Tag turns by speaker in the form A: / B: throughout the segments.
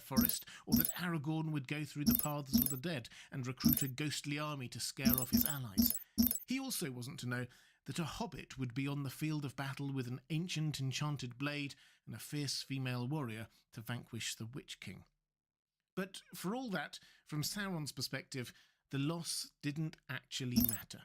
A: forest, or that Aragorn would go through the paths of the dead and recruit a ghostly army to scare off his allies. He also wasn't to know that a hobbit would be on the field of battle with an ancient enchanted blade and a fierce female warrior to vanquish the Witch King. But for all that, from Sauron's perspective, the loss didn't actually matter.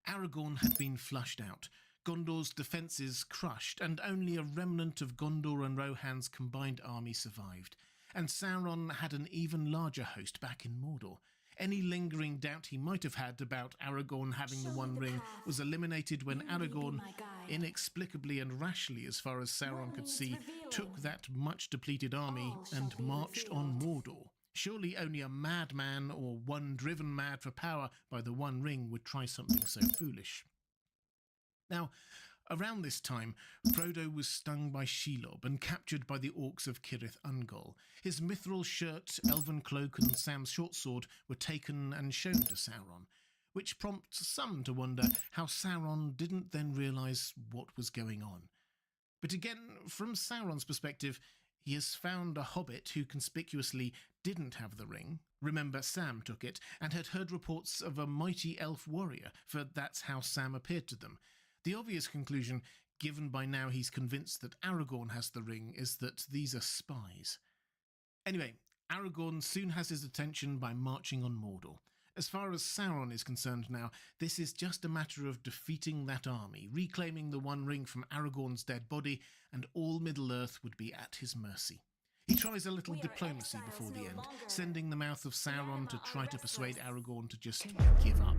A: Aragorn had been flushed out, Gondor's defences crushed, and only a remnant of Gondor and Rohan's combined army survived. And Sauron had an even larger host back in Mordor. Any lingering doubt he might have had about Aragorn having the One Ring was eliminated when Aragorn, inexplicably and rashly as far as Sauron could see, took that much depleted army and marched on Mordor. Surely only a madman or one driven mad for power by the One Ring would try something so foolish. Now, around this time, Frodo was stung by Shelob and captured by the orcs of Cirith Ungol. His mithril shirt, elven cloak and Sam's short sword were taken and shown to Sauron, which prompts some to wonder how Sauron didn't then realise what was going on. But again, from Sauron's perspective, he has found a hobbit who conspicuously didn't have the ring. Remember, Sam took it, and had heard reports of a mighty elf warrior, for that's how Sam appeared to them. The obvious conclusion, given by now he's convinced that Aragorn has the ring, is that these are spies. Anyway, Aragorn soon has his attention by marching on Mordor. As far as Sauron is concerned now, this is just a matter of defeating that army, reclaiming the One Ring from Aragorn's dead body, and all Middle-earth would be at his mercy. He tries a little diplomacy before the end, sending the mouth of Sauron to try to persuade Aragorn to just give up.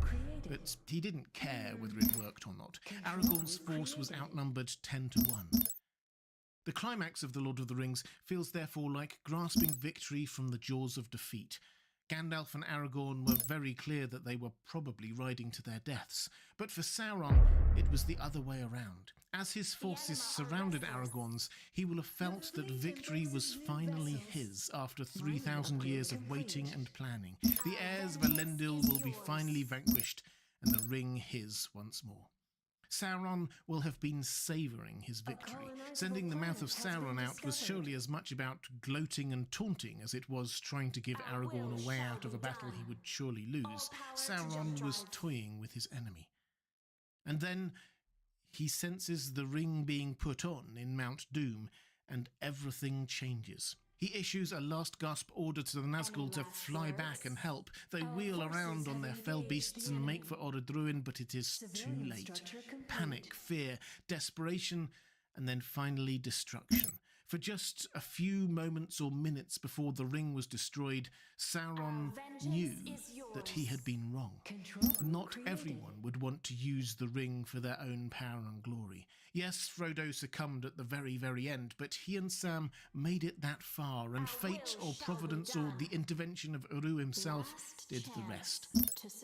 A: But he didn't care whether it worked or not. Aragorn's force was outnumbered 10-1. The climax of The Lord of the Rings feels therefore like grasping victory from the jaws of defeat. Gandalf and Aragorn were very clear that they were probably riding to their deaths, but for Sauron, it was the other way around. As his forces surrounded Aragorn's, he will have felt that victory was finally his after 3,000 years of waiting and planning. The heirs of Elendil will be finally vanquished, and the ring his once more. Sauron will have been savouring his victory. Sending the mouth of Sauron out was surely as much about gloating and taunting as it was trying to give Aragorn a way out of a battle he would surely lose. Sauron was toying with his enemy. And then he senses the ring being put on in Mount Doom, and everything changes. He issues a last-gasp order to the Nazgul to fly back and help. They wheel around on their fell beasts and make for Orodruin, but it is too late. Panic, fear, desperation, and then finally destruction. For just a few moments or minutes before the ring was destroyed, Sauron knew that he had been wrong. Not everyone would want to use the ring for their own power and glory. Yes, Frodo succumbed at the very, very end, but he and Sam made it that far, and fate or providence or the intervention of Uru himself did the rest.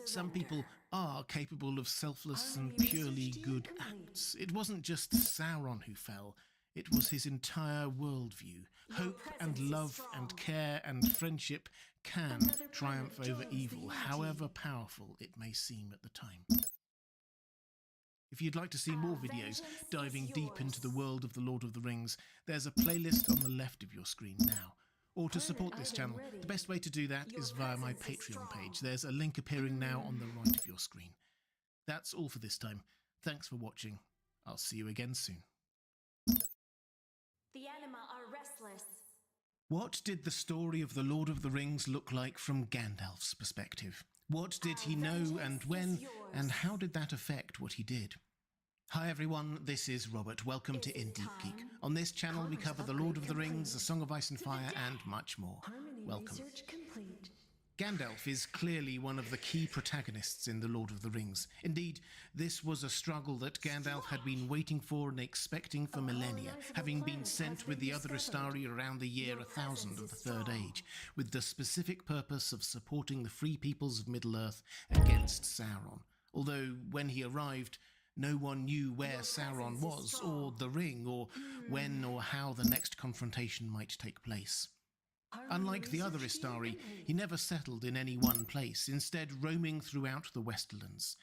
A: Some people are capable of selfless and purely good acts. It wasn't just Sauron who fell. It was his entire worldview. Hope and love and care and friendship can triumph over evil, however powerful it may seem at the time. If you'd like to see more videos diving deep into the world of The Lord of the Rings, there's a playlist on the left of your screen now. Or to support this channel, the best way to do that is via my Patreon page. There's a link appearing now on the right of your screen. That's all for this time. Thanks for watching. I'll see you again soon.
B: The anima are restless.
A: What did the story of The Lord of the Rings look like from Gandalf's perspective? What did he know and when, and how did that affect what he did? Hi everyone, this is Robert. Welcome to In Deep Geek. On this channel we cover The Lord of the Rings, A Song of Ice and Fire, and much more. Welcome. Gandalf is clearly one of the key protagonists in The Lord of the Rings. Indeed, this was a struggle that Gandalf had been waiting for and expecting for millennia, having been sent with the other Istari around the year 1000 of the Third Age, with the specific purpose of supporting the free peoples of Middle-earth against Sauron. Although, when he arrived, no one knew where Sauron was, or the ring, or when or how the next confrontation might take place. Unlike the other Istari, he never settled in any one place, instead roaming throughout the Westerlands.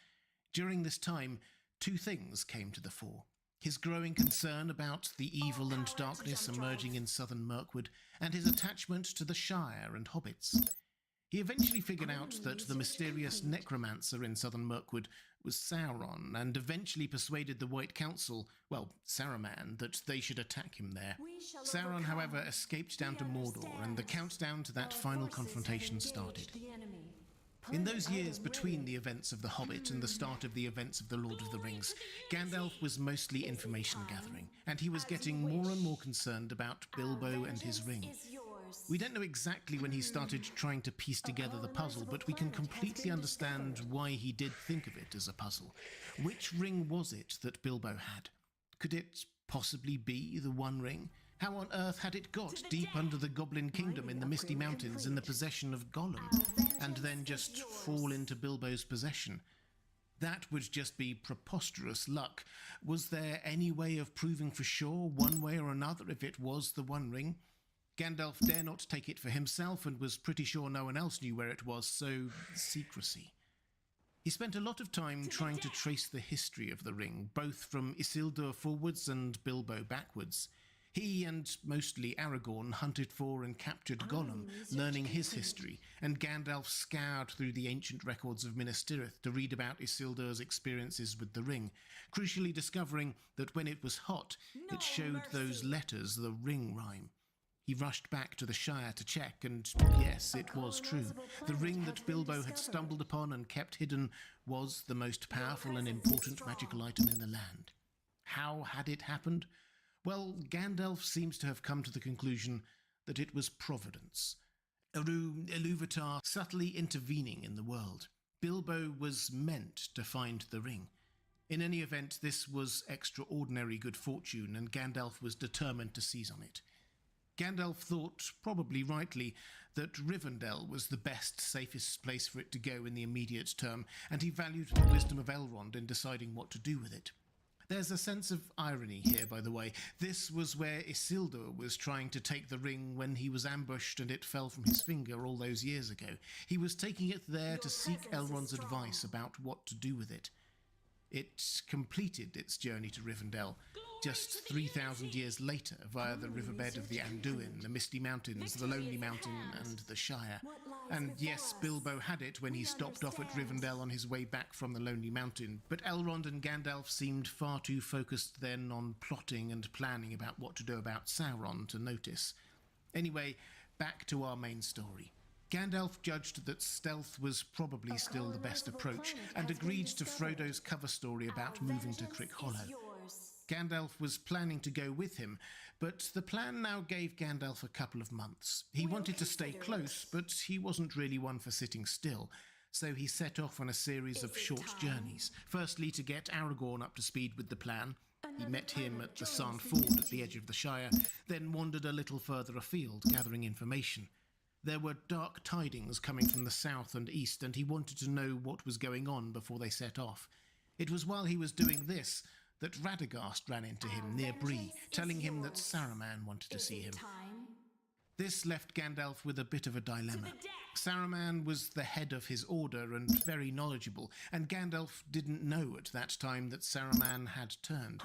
A: During this time, two things came to the fore. his growing concern about the evil and darkness emerging in southern Mirkwood, and his attachment to the Shire and hobbits. He eventually figured out that the mysterious necromancer in southern Mirkwood was Sauron, and eventually persuaded the White Council, well, Saruman, that they should attack him there. Sauron, however, escaped down to Mordor, and the countdown to that final confrontation started. In those years between the events of The Hobbit and the start of the events of The Lord of the Rings, Gandalf was mostly information gathering, and he was getting more and more concerned about Bilbo and his ring. We don't know exactly when he started trying to piece together the puzzle, but we can completely understand why he did think of it as a puzzle. Which ring was it that Bilbo had? Could it possibly be the One Ring? How on earth had it got deep under the Goblin Kingdom in the Misty Mountains in the possession of Gollum, and then just fall into Bilbo's possession? That would just be preposterous luck. Was there any way of proving for sure, one way or another, if it was the One Ring? Gandalf dare not take it for himself and was pretty sure no one else knew where it was, so secrecy. He spent a lot of time trying to trace the history of the ring, both from Isildur forwards and Bilbo backwards. He and mostly Aragorn hunted for and captured Gollum, learning his history, and Gandalf scoured through the ancient records of Minas Tirith to read about Isildur's experiences with the ring, crucially discovering that when it was hot, it showed those letters the ring rhyme. He rushed back to the Shire to check, and yes, it was true. The ring that Bilbo had stumbled upon and kept hidden was the most powerful and important magical item in the land. How had it happened? Well, Gandalf seems to have come to the conclusion that it was Providence. Iluvatar subtly intervening in the world. Bilbo was meant to find the ring. In any event, this was extraordinary good fortune, and Gandalf was determined to seize on it. Gandalf thought, probably rightly, that Rivendell was the best, safest place for it to go in the immediate term, and he valued the wisdom of Elrond in deciding what to do with it. There's a sense of irony here, by the way. This was where Isildur was trying to take the ring when he was ambushed and it fell from his finger all those years ago. He was taking it there to seek Elrond's advice about what to do with it. It completed its journey to Rivendell just 3,000 years later via the riverbed of the Anduin, the Misty Mountains, the Lonely Mountain, and the Shire. And yes, Bilbo had it when he stopped off at Rivendell on his way back from the Lonely Mountain, but Elrond and Gandalf seemed far too focused then on plotting and planning about what to do about Sauron to notice. Anyway, back to our main story. Gandalf judged that stealth was probably still the best approach, and agreed to Frodo's cover story about moving to Crickhollow. Gandalf was planning to go with him, but the plan now gave Gandalf a couple of months. He wanted to stay close, but he wasn't really one for sitting still, so he set off on a series of short journeys. Firstly, to get Aragorn up to speed with the plan. He met him at the Sarn Ford at the edge of the Shire, then wandered a little further afield, gathering information. There were dark tidings coming from the south and east, and he wanted to know what was going on before they set off. It was while he was doing this that Radagast ran into him near Bree, telling him that Saruman wanted to see him. This left Gandalf with a bit of a dilemma. Saruman was the head of his order and very knowledgeable, and Gandalf didn't know at that time that Saruman had turned.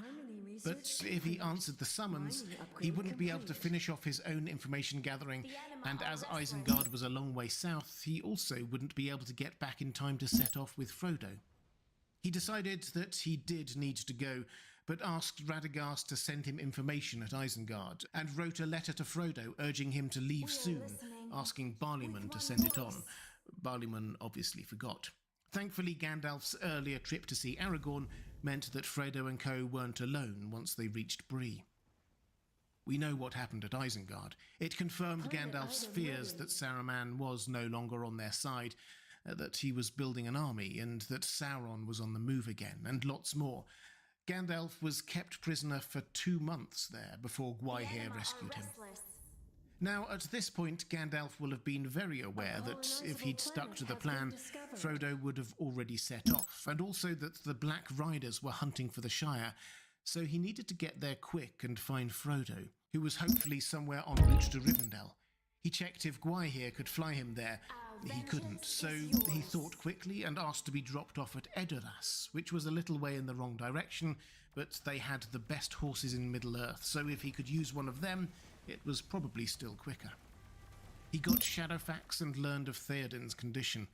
A: But if he answered the summons, he wouldn't be able to finish off his own information gathering, and as Isengard was a long way south, he also wouldn't be able to get back in time to set off with Frodo. He decided that he did need to go, but asked Radagast to send him information at Isengard, and wrote a letter to Frodo urging him to leave soon, asking Barliman to send it on. Barliman obviously forgot. Thankfully, Gandalf's earlier trip to see Aragorn meant that Frodo and co weren't alone once they reached Bree. We know what happened at Isengard. It confirmed Gandalf's fears that Saruman was no longer on their side, that he was building an army, and that Sauron was on the move again, and lots more. Gandalf was kept prisoner for 2 months there before Gwaihir rescued him. Now, at this point, Gandalf will have been very aware that if he'd stuck to the plan, Frodo would have already set off, and also that the Black Riders were hunting for the Shire, so he needed to get there quick and find Frodo, who was hopefully somewhere en route to Rivendell. He checked if Gwaihir could fly him there, he couldn't, so he thought quickly and asked to be dropped off at Edoras, which was a little way in the wrong direction, but they had the best horses in Middle-earth, so if he could use one of them, it was probably still quicker. He got Shadowfax and learned of Theoden's condition.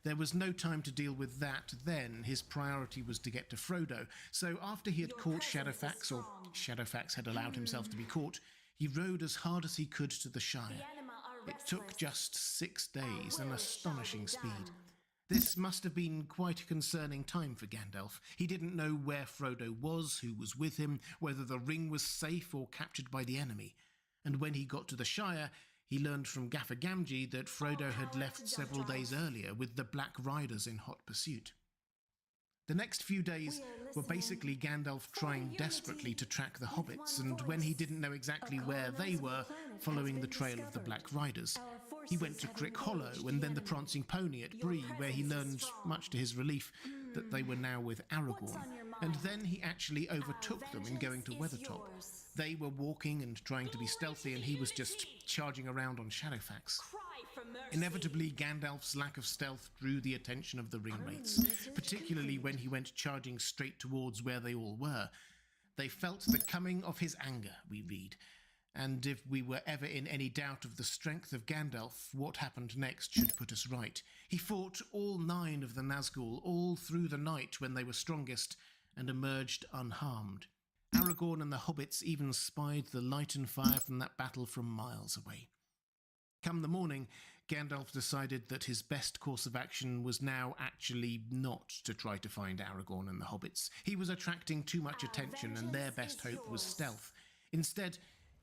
A: There was no time to deal with that then. His priority was to get to Frodo. So after he had caught Shadowfax, or Shadowfax had allowed himself to be caught, he rode as hard as he could to the Shire. It took just 6 days, an astonishing speed. This must have been quite a concerning time for Gandalf. He didn't know where Frodo was, who was with him, whether the ring was safe or captured by the enemy. And when he got to the Shire, he learned from Gaffer Gamgee that Frodo had left several days earlier with the Black Riders in hot pursuit. The next few days were basically Gandalf trying desperately to track the hobbits, and when he didn't know exactly where they were, following the trail of the Black Riders. He went to Crick Hollow and then the Prancing Pony at Bree, where he learned, much to his relief, that they were now with Aragorn, and then he actually overtook them in going to Weathertop. They were walking and trying to be stealthy, and he was just charging around on Shadowfax. Inevitably, Gandalf's lack of stealth drew the attention of the Ringwraiths, particularly when he went charging straight towards where they all were. They felt the coming of his anger, we read, and if we were ever in any doubt of the strength of Gandalf, what happened next should put us right. He fought all 9 of the Nazgul all through the night when they were strongest, and emerged unharmed. Aragorn and the hobbits even spied the light and fire from that battle from miles away. Come the morning, Gandalf decided that his best course of action was now actually not to try to find Aragorn and the hobbits. He was attracting too much attention, and their best hope was stealth. Instead,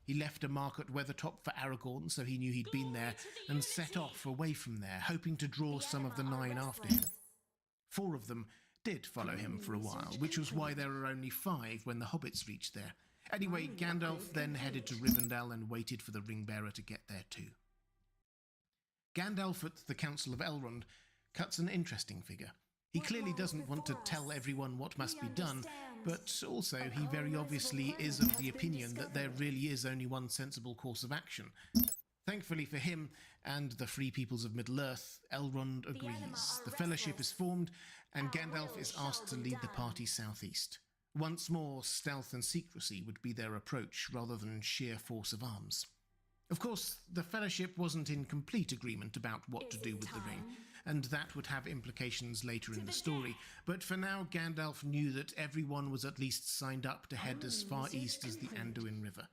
A: he left a mark at Weathertop for Aragorn, so he knew he'd been there, and set off away from there, hoping to draw some of the 9 after him. 4 of them did follow him for a while, which was why there were only 5 when the hobbits reached there. Anyway, Gandalf then headed to Rivendell and waited for the ring-bearer to get there too. Gandalf at the Council of Elrond cuts an interesting figure. He clearly doesn't want to tell everyone what must be done, but also he very obviously is of the opinion that there really is only one sensible course of action. Thankfully for him and the free peoples of Middle-earth, Elrond agrees. The Fellowship is formed, and Gandalf is asked to lead the party southeast. Once more, stealth and secrecy would be their approach rather than sheer force of arms. Of course, the Fellowship wasn't in complete agreement about what to do with the ring, and that would have implications later in the story, but for now Gandalf knew that everyone was at least signed up to head as far east as the Anduin River.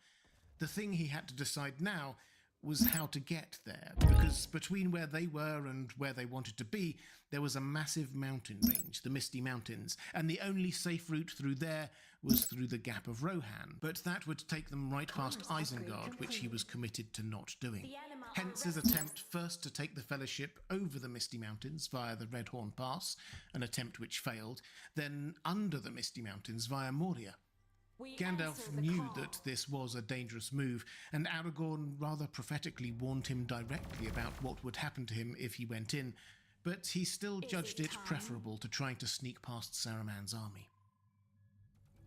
A: The thing he had to decide now was how to get there, because between where they were and where they wanted to be, there was a massive mountain range, the Misty Mountains, and the only safe route through there was through the Gap of Rohan, but that would take them right past Isengard, which he was committed to not doing. Hence his attempt first to take the Fellowship over the Misty Mountains via the Redhorn Pass, an attempt which failed, then under the Misty Mountains via Moria. Gandalf knew that this was a dangerous move, and Aragorn rather prophetically warned him directly about what would happen to him if he went in, but he still judged it preferable to trying to sneak past Saruman's army.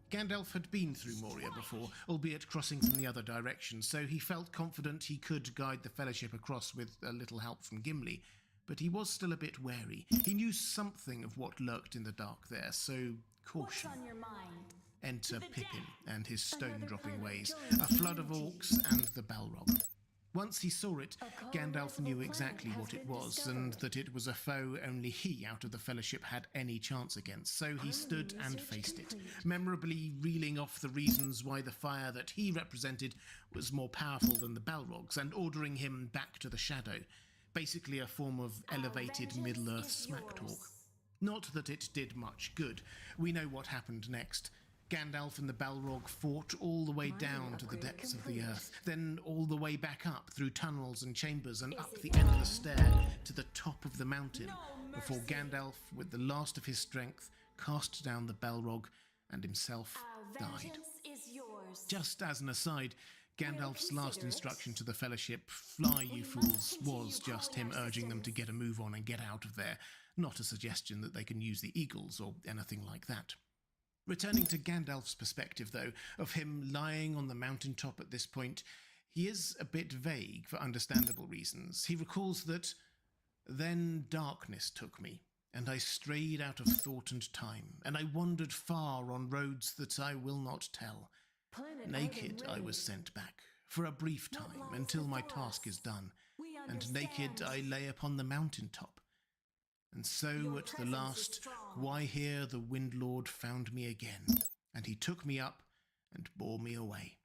A: Gandalf had been through Moria before, albeit crossing from the other direction, so he felt confident he could guide the Fellowship across with a little help from Gimli, but he was still a bit wary. He knew something of what lurked in the dark there, so caution.
B: What's on your mind?
A: Enter Pippin and his stone-dropping ways, a flood of orcs and the Balrog. Once he saw it, Gandalf knew exactly what it was, and that it was a foe only he out of the Fellowship had any chance against, so he stood and faced it, memorably reeling off the reasons why the fire that he represented was more powerful than the Balrogs, and ordering him back to the Shadow, basically a form of elevated Middle-earth smack talk. Not that it did much good. We know what happened next. Gandalf and the Balrog fought all the way down to the depths of the earth, then all the way back up through tunnels and chambers and up the endless stair to the top of the mountain, before Gandalf, with the last of his strength, cast down the Balrog and himself died. Just as an aside, Gandalf's last instruction to the Fellowship, "Fly, you fools," was just him urging them to get a move on and get out of there, not a suggestion that they can use the eagles or anything like that. Returning to Gandalf's perspective, though, of him lying on the mountaintop at this point, he is a bit vague for understandable reasons. He recalls that Then darkness took me, and I strayed out of thought and time, and I wandered far on roads that I will not tell. Naked I was sent back, for a brief time, until my task is done, and naked I lay upon the mountain top. And so at the last, Gwaihir the Windlord found me again, and he took me up and bore me away.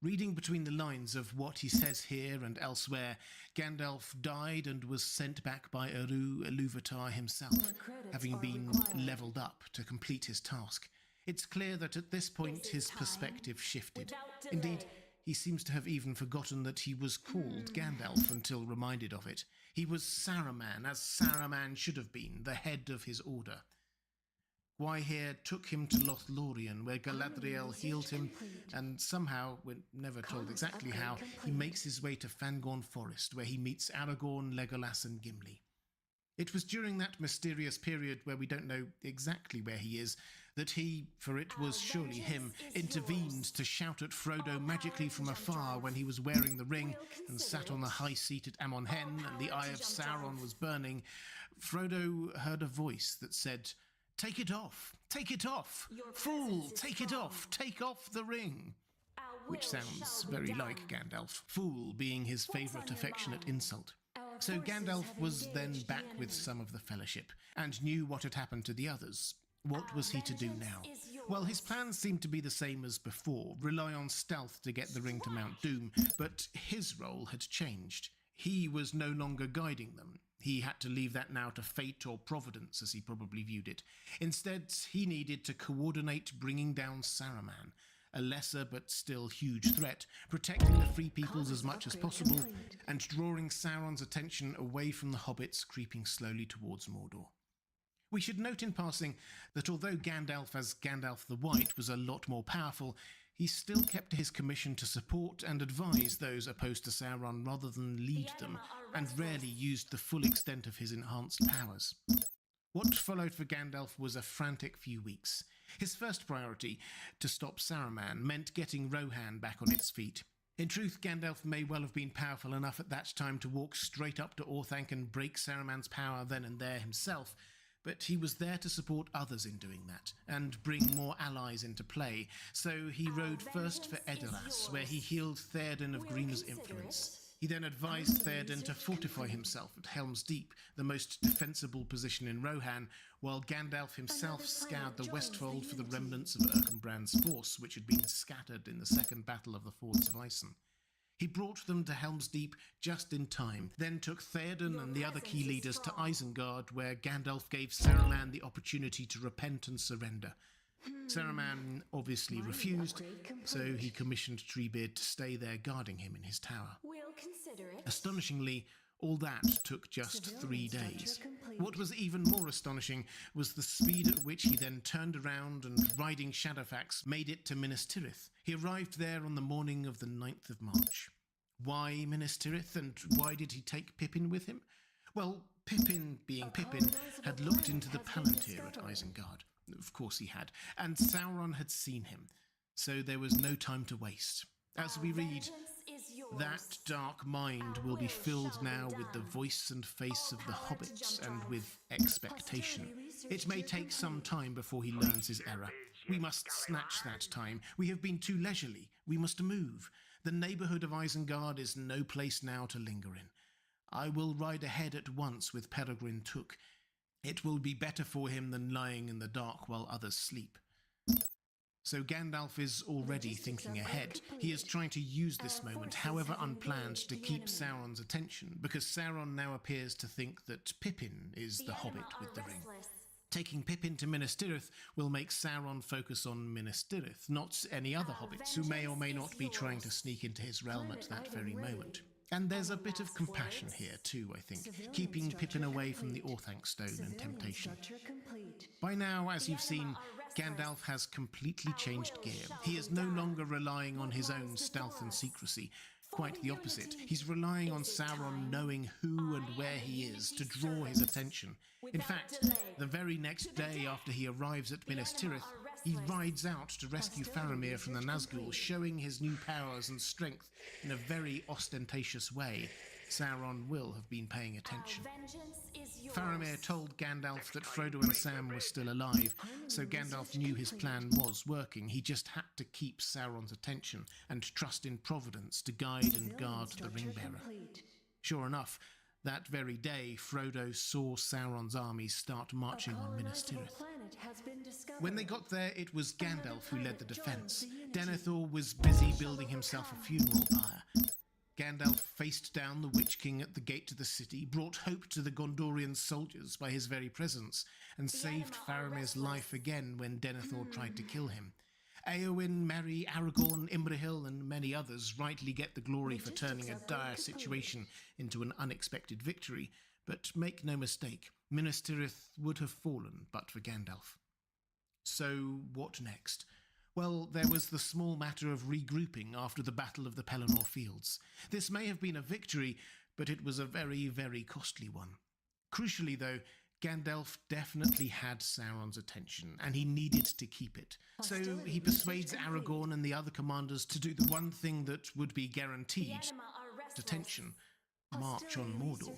A: Reading between the lines of what he says here and elsewhere, Gandalf died and was sent back by Eru Ilúvatar himself, having been levelled up to complete his task. It's clear that at this point his perspective shifted. Indeed, he seems to have even forgotten that he was called Gandalf until reminded of it. He was Saruman, as Saruman should have been, the head of his order. Gwaihir took him to Lothlorien, where Galadriel healed him, and somehow, we're never told exactly how, he makes his way to Fangorn Forest, where he meets Aragorn, Legolas and Gimli. It was during that mysterious period where we don't know exactly where he is, that he, for it was surely him, intervened to shout at Frodo magically from afar when he was wearing the ring and sat on the high seat at Amon Hen and the Eye of Sauron was burning. Frodo heard a voice that said, "Take it off! Take it off! Fool, take it off! Take off the ring!" Which sounds very like Gandalf, fool being his favourite affectionate insult. So Gandalf was then back with some of the Fellowship, and knew what had happened to the others. What was he to do now? Well, his plans seemed to be the same as before, rely on stealth to get the ring to Mount Doom, but his role had changed. He was no longer guiding them. He had to leave that now to fate or providence, as he probably viewed it. Instead, he needed to coordinate bringing down Saruman, a lesser but still huge threat, protecting the Free Peoples as much as possible, and drawing Sauron's attention away from the hobbits creeping slowly towards Mordor. We should note in passing that although Gandalf as Gandalf the White was a lot more powerful, he still kept to his commission to support and advise those opposed to Sauron rather than lead them, and rarely used the full extent of his enhanced powers. What followed for Gandalf was a frantic few weeks. His first priority, to stop Saruman, meant getting Rohan back on its feet. In truth, Gandalf may well have been powerful enough at that time to walk straight up to Orthanc and break Saruman's power then and there himself, but he was there to support others in doing that, and bring more allies into play, so he rode first for Edoras, where he healed Theoden of Green's influence. He then advised Theoden to fortify himself at Helm's Deep, the most defensible position in Rohan, while Gandalf himself scoured the Westfold for the remnants of Erkenbrand's force, which had been scattered in the Second Battle of the Fords of Isen. He brought them to Helm's Deep just in time, then took Theoden and the other key leaders to Isengard, where Gandalf gave Saruman the opportunity to repent and surrender. Saruman obviously refused, so he commissioned Treebeard to stay there guarding him in his tower. Astonishingly, all that took just 3 days. What was even more astonishing was the speed at which he then turned around and, riding Shadowfax, made it to Minas Tirith. He arrived there on the morning of the 9th of March. Why Minas Tirith, and why did he take Pippin with him? Well, Pippin, being Pippin, had looked into the Palantir at Isengard. Of course he had, and Sauron had seen him, so there was no time to waste. As we read, that dark mind will be filled now with the voice and face of the hobbits and with expectation. It may take some time before he learns his error. We must snatch that time. We have been too leisurely. We must move. The neighbourhood of Isengard is no place now to linger in. I will ride ahead at once with Peregrine Took. It will be better for him than lying in the dark while others sleep. So Gandalf is already thinking ahead. He is trying to use this moment, however unplanned, to keep Sauron's attention, because Sauron now appears to think that Pippin is the hobbit with the ring. Taking Pippin to Minas Tirith will make Sauron focus on Minas Tirith, not any other hobbits who may or may not be trying to sneak into his realm at that very moment. And there's a bit of compassion here too, I think, keeping Pippin away from the Orthanc Stone and temptation. By now, as you've seen, Gandalf has completely changed gear. He is no longer relying on his own stealth and secrecy. Quite the opposite. He's relying on Sauron knowing who and where he is to draw his attention. In fact, the very next day after he arrives at Minas Tirith, he rides out to rescue Faramir from the Nazgul, showing his new powers and strength in a very ostentatious way. Sauron will have been paying attention.
B: Our vengeance is yours.
A: Faramir told Gandalf that Frodo and Sam were still alive, so Gandalf knew his plan was working. He just had to keep Sauron's attention and trust in Providence to guide and guard the Ringbearer. Sure enough, that very day, Frodo saw Sauron's armies start marching on Minas Tirith. When they got there, it was Gandalf who led the defence. Denethor was busy building himself a funeral pyre. Gandalf faced down the Witch King at the gate to the city, brought hope to the Gondorian soldiers by his very presence, and saved Faramir's life again when Denethor tried to kill him. Éowyn, Merry, Aragorn, Imrahil, and many others rightly get the glory for turning a dire situation into an unexpected victory, but make no mistake, Minas Tirith would have fallen but for Gandalf. So what next? Well, there was the small matter of regrouping after the Battle of the Pelennor Fields. This may have been a victory, but it was a very, very costly one. Crucially, though, Gandalf definitely had Sauron's attention, and he needed to keep it. So he persuades Aragorn and the other commanders to do the one thing that would be guaranteed attention: march on Mordor.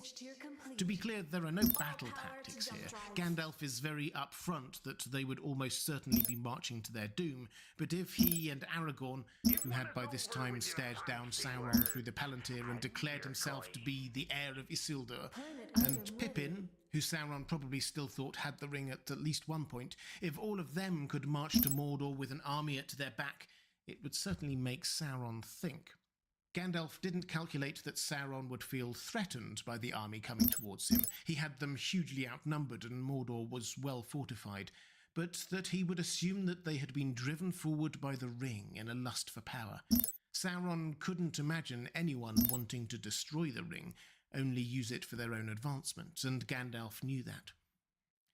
A: To be clear, there are no battle tactics here. Gandalf is very upfront that they would almost certainly be marching to their doom, but if he and Aragorn, who had by this time stared down Sauron through the Palantir and declared himself to be the heir of Isildur, and Pippin, who Sauron probably still thought had the ring at least one point, if all of them could march to Mordor with an army at their back, it would certainly make Sauron think. Gandalf didn't calculate that Sauron would feel threatened by the army coming towards him. He had them hugely outnumbered and Mordor was well fortified, but that he would assume that they had been driven forward by the ring in a lust for power. Sauron couldn't imagine anyone wanting to destroy the ring, only use it for their own advancement, and Gandalf knew that.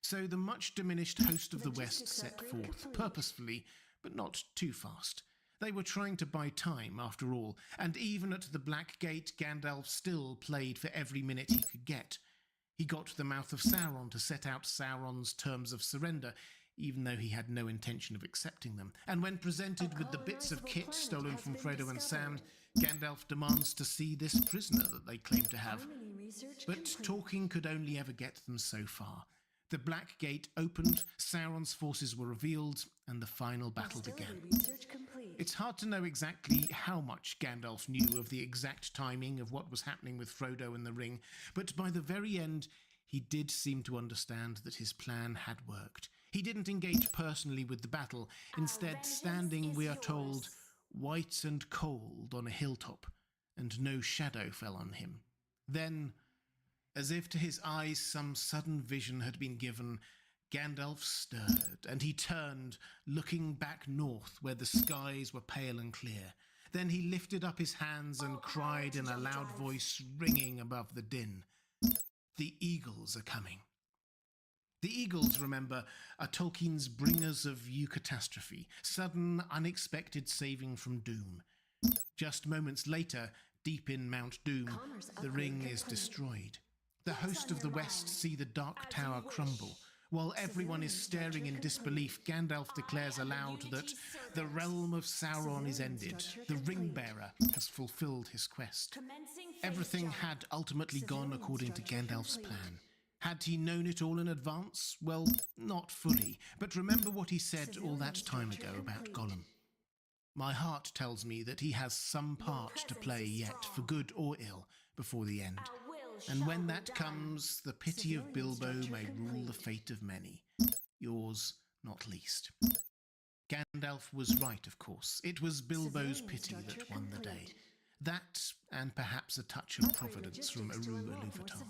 A: So the much diminished host of the West set forth, purposefully, but not too fast. They were trying to buy time, after all, and even at the Black Gate, Gandalf still played for every minute he could get. He got the mouth of Sauron to set out Sauron's terms of surrender, even though he had no intention of accepting them. And when presented with the bits of kit stolen from Frodo and Sam, Gandalf demands to see this prisoner that they claim to have. But talking could only ever get them so far. The Black Gate opened, Sauron's forces were revealed, and the final battle began. It's hard to know exactly how much Gandalf knew of the exact timing of what was happening with Frodo and the ring, but by the very end, he did seem to understand that his plan had worked. He didn't engage personally with the battle, instead standing, we are told, white and cold on a hilltop, and no shadow fell on him. Then, as if to his eyes some sudden vision had been given, Gandalf stirred, and he turned, looking back north where the skies were pale and clear. Then he lifted up his hands and cried in a loud voice ringing above the din, "The eagles are coming." The eagles, remember, are Tolkien's bringers of eucatastrophe, sudden, unexpected saving from doom. Just moments later, deep in Mount Doom, the ring is destroyed. The host of the West see the Dark Tower crumble. While everyone is staring in disbelief, Gandalf declares aloud that the realm of Sauron is ended. The Ring-Bearer has fulfilled his quest. Everything had ultimately gone according to Gandalf's plan. Had he known it all in advance? Well, not fully. But remember what he said all that time ago about Gollum. My heart tells me that he has some part to play yet, for good or ill, before the end. And when that comes, the pity of Bilbo may rule the fate of many. Yours not least. Gandalf was right, of course. It was Bilbo's pity that won the day. That, and perhaps a touch of providence from Eru Ilúvatar.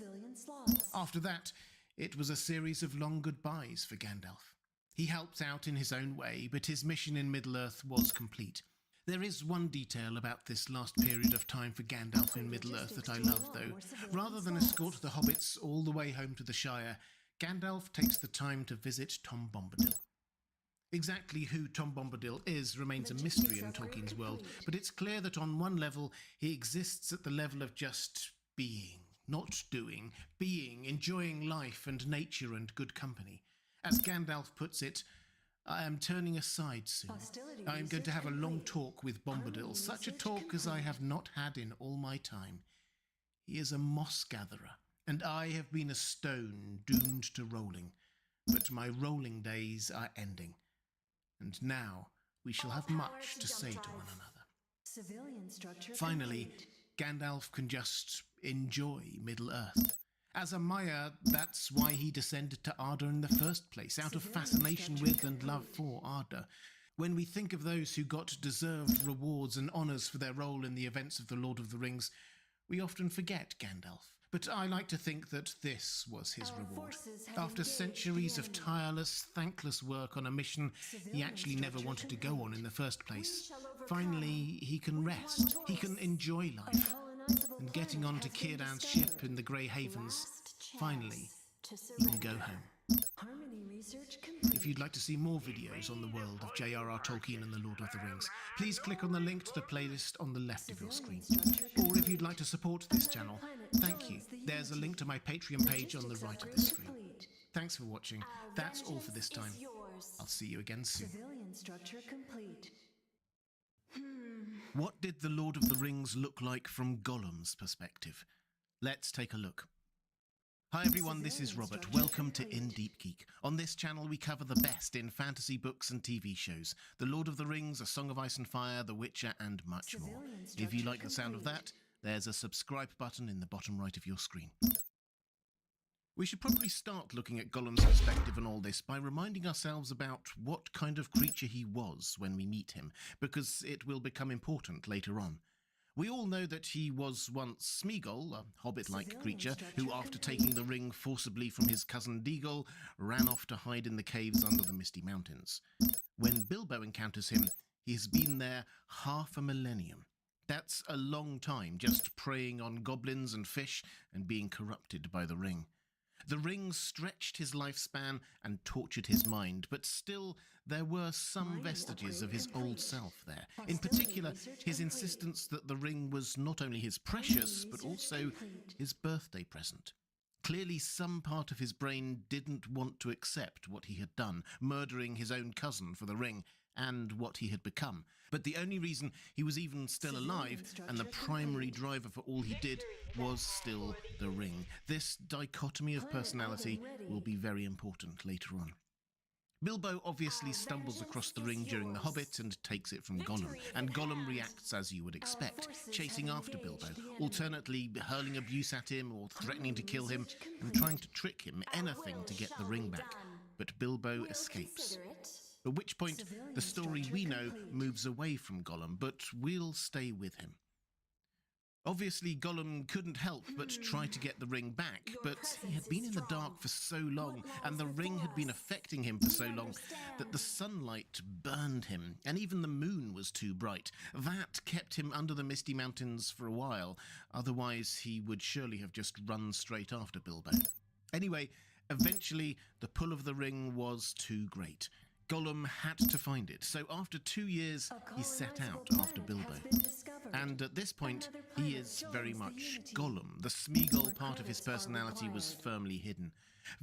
A: After that, it was a series of long goodbyes for Gandalf. He helped out in his own way, but his mission in Middle-earth was complete. There is one detail about this last period of time for Gandalf in Middle-earth that I love, though. Rather than escort the hobbits all the way home to the Shire, Gandalf takes the time to visit Tom Bombadil. Exactly who Tom Bombadil is remains a mystery in Tolkien's world, but it's clear that on one level, he exists at the level of just being, not doing, being, enjoying life and nature and good company. As Gandalf puts it, I am turning aside soon. I am going to have a long talk with Bombadil, such a talk as I have not had in all my time. He is a moss gatherer, and I have been a stone doomed to rolling. But my rolling days are ending, and now we shall have much to say to one another.
B: Civilian structure
A: Finally,
B: complete.
A: Gandalf can just enjoy Middle-earth. As a Maya, that's why he descended to Arda in the first place, out of fascination with and love for Arda. When we think of those who got deserved rewards and honours for their role in the events of The Lord of the Rings, we often forget Gandalf. But I like to think that this was his
B: Our
A: reward.
B: forces have
A: After
B: engaged
A: centuries
B: the
A: of
B: enemy.
A: tireless, thankless work on a mission he
B: Civilian
A: actually never
B: structure
A: wanted to go on in the first
B: We
A: place,
B: shall overcome.
A: finally he can
B: With
A: rest,
B: one
A: he can
B: voice.
A: enjoy
B: A
A: life.
B: colonizable
A: And getting
B: planet
A: on to
B: has been
A: Círdan's
B: discovered.
A: ship in the Grey Havens,
B: Last chance
A: finally
B: to
A: he can go
B: surrender.
A: home.
B: Harmony research complete.
A: If you'd like to see more videos on the world of J.R.R. Tolkien and the Lord of the Rings, please click on the link to the playlist on the left of your screen. Or if you'll like to support this channel, thank you. There's a link to my Patreon page on the right of the screen. Thanks for watching. That's all for this time. I'll see you again soon.
B: Civilian structure complete.
A: What did the Lord of the Rings look like from Gollum's perspective? Let's take a look. Hi everyone, this is Robert. Welcome to In Deep Geek. On this channel we cover the best in fantasy books and TV shows. The Lord of the Rings, A Song of Ice and Fire, The Witcher and much more. If you like the sound of that, there's a subscribe button in the bottom right of your screen. We should probably start looking at Gollum's perspective on all this by reminding ourselves about what kind of creature he was when we meet him, because it will become important later on. We all know that he was once Smeagol, a hobbit-like creature, who after taking the ring forcibly from his cousin Deagol, ran off to hide in the caves under the Misty Mountains. When Bilbo encounters him, he has been there half a millennium. That's a long time, just preying on goblins and fish and being corrupted by the ring. The ring stretched his lifespan and tortured his mind, but still there were some vestiges of his old self there. In particular, his insistence that the ring was not only his precious, but also his birthday present. Clearly some part of his brain didn't want to accept what he had done, murdering his own cousin for the ring, and what he had become. But the only reason he was even still alive, and the primary driver for all he did, was still the ring. This dichotomy of personality will be very important later on. Bilbo obviously stumbles across the ring during The Hobbit and takes it from Gollum, and Gollum reacts as you would expect, chasing after Bilbo, alternately hurling abuse at him or threatening to kill him and trying to trick him, anything to get the ring back. But Bilbo escapes. At which point, the story we know moves away from Gollum, but we'll stay with him. Obviously, Gollum couldn't help but try to get the ring back, but he had been in the dark for so long, and the ring had been affecting him for so long, that the sunlight burned him, and even the moon was too bright. That kept him under the Misty Mountains for a while, otherwise he would surely have just run straight after Bilbo. Anyway, eventually, the pull of the ring was too great. Gollum had to find it, so after 2 years, he set out after Bilbo. And at this point, he is very much Gollum. The Smeagol part of his personality was firmly hidden.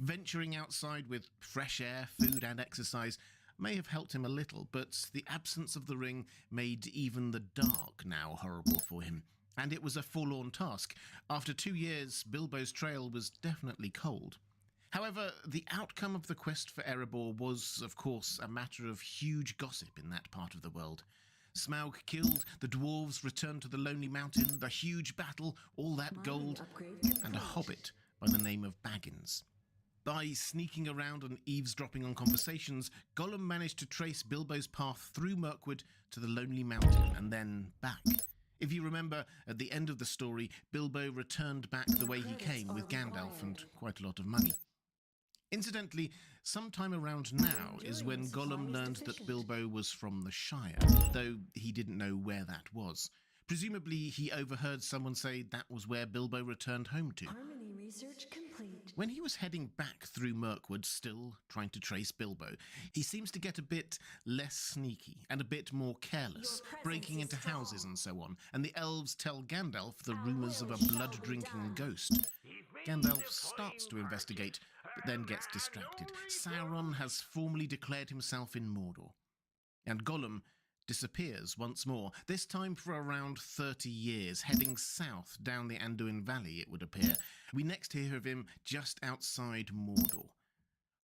A: Venturing outside with fresh air, food and exercise may have helped him a little, but the absence of the ring made even the dark now horrible for him. And it was a forlorn task. After 2 years, Bilbo's trail was definitely cold. However, the outcome of the quest for Erebor was, of course, a matter of huge gossip in that part of the world. Smaug killed, the dwarves returned to the Lonely Mountain, the huge battle, all that gold, and a hobbit by the name of Baggins. By sneaking around and eavesdropping on conversations, Gollum managed to trace Bilbo's path through Mirkwood to the Lonely Mountain and then back. If you remember, at the end of the story, Bilbo returned back the way he came with Gandalf and quite a lot of money. Incidentally, sometime around now is when Gollum learned that Bilbo was from the Shire, though he didn't know where that was. Presumably, he overheard someone say that was where Bilbo returned home to.
B: Harmony research complete.
A: When he was heading back through Mirkwood, still trying to trace Bilbo, he seems to get a bit less sneaky and a bit more careless, breaking into houses and so on, and the elves tell Gandalf the rumours of a blood-drinking ghost. Gandalf starts to investigate, but then gets distracted. Sauron has formally declared himself in Mordor. And Gollum disappears once more, this time for around 30 years, heading south down the Anduin Valley, it would appear. We next hear of him just outside Mordor.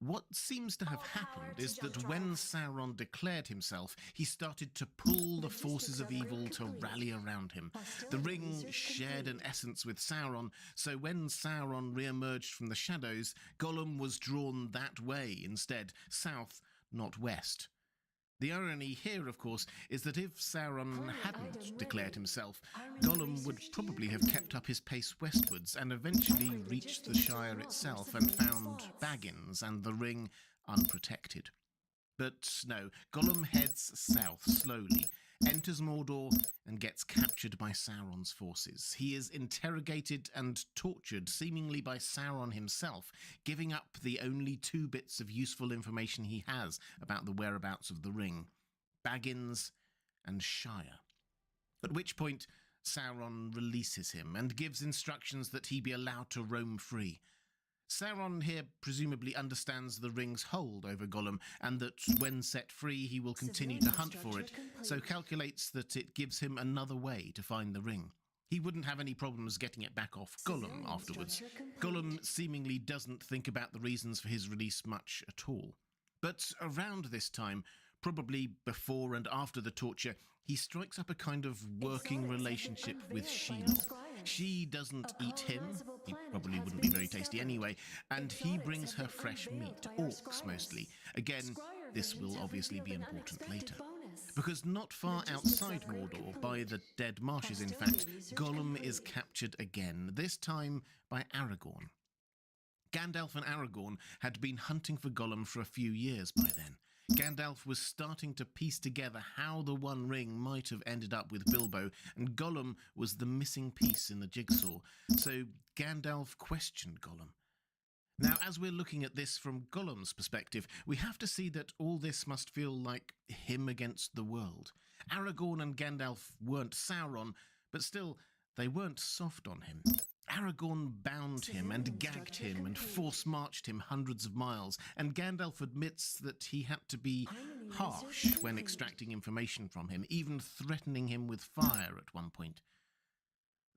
A: What seems to have happened is that when Sauron declared himself, he started to pull the forces of evil to rally around him. The ring shared an essence with Sauron, so when Sauron re-emerged from the shadows, Gollum was drawn that way instead, south, not west. The irony here, of course, is that if Sauron hadn't declared himself, Gollum would probably have kept up his pace westwards and eventually reached the Shire itself and found Baggins and the ring unprotected. But no, Gollum heads south slowly, enters Mordor and gets captured by Sauron's forces. He is interrogated and tortured, seemingly by Sauron himself, giving up the only 2 bits of useful information he has about the whereabouts of the ring: Baggins and Shire. At which point, Sauron releases him and gives instructions that he be allowed to roam free. Sauron here presumably understands the ring's hold over Gollum, and that when set free he will continue to hunt for it, so calculates that it gives him another way to find the ring. He wouldn't have any problems getting it back off Gollum afterwards. Gollum seemingly doesn't think about the reasons for his release much at all. But around this time, probably before and after the torture, he strikes up a kind of working relationship with Shelob. She doesn't eat him, he probably wouldn't be very tasty anyway, and he brings her fresh meat, orcs mostly. Again, this will obviously be important later. Because not far outside Mordor, by the Dead Marshes in fact, Gollum is captured again, this time by Aragorn. Gandalf and Aragorn had been hunting for Gollum for a few years by then. Gandalf was starting to piece together how the One Ring might have ended up with Bilbo, and Gollum was the missing piece in the jigsaw, so Gandalf questioned Gollum. Now, as we're looking at this from Gollum's perspective, we have to see that all this must feel like him against the world. Aragorn and Gandalf weren't Sauron, but still, they weren't soft on him. Aragorn bound him and gagged him and force-marched him hundreds of miles, and Gandalf admits that he had to be harsh when extracting information from him, even threatening him with fire at one point.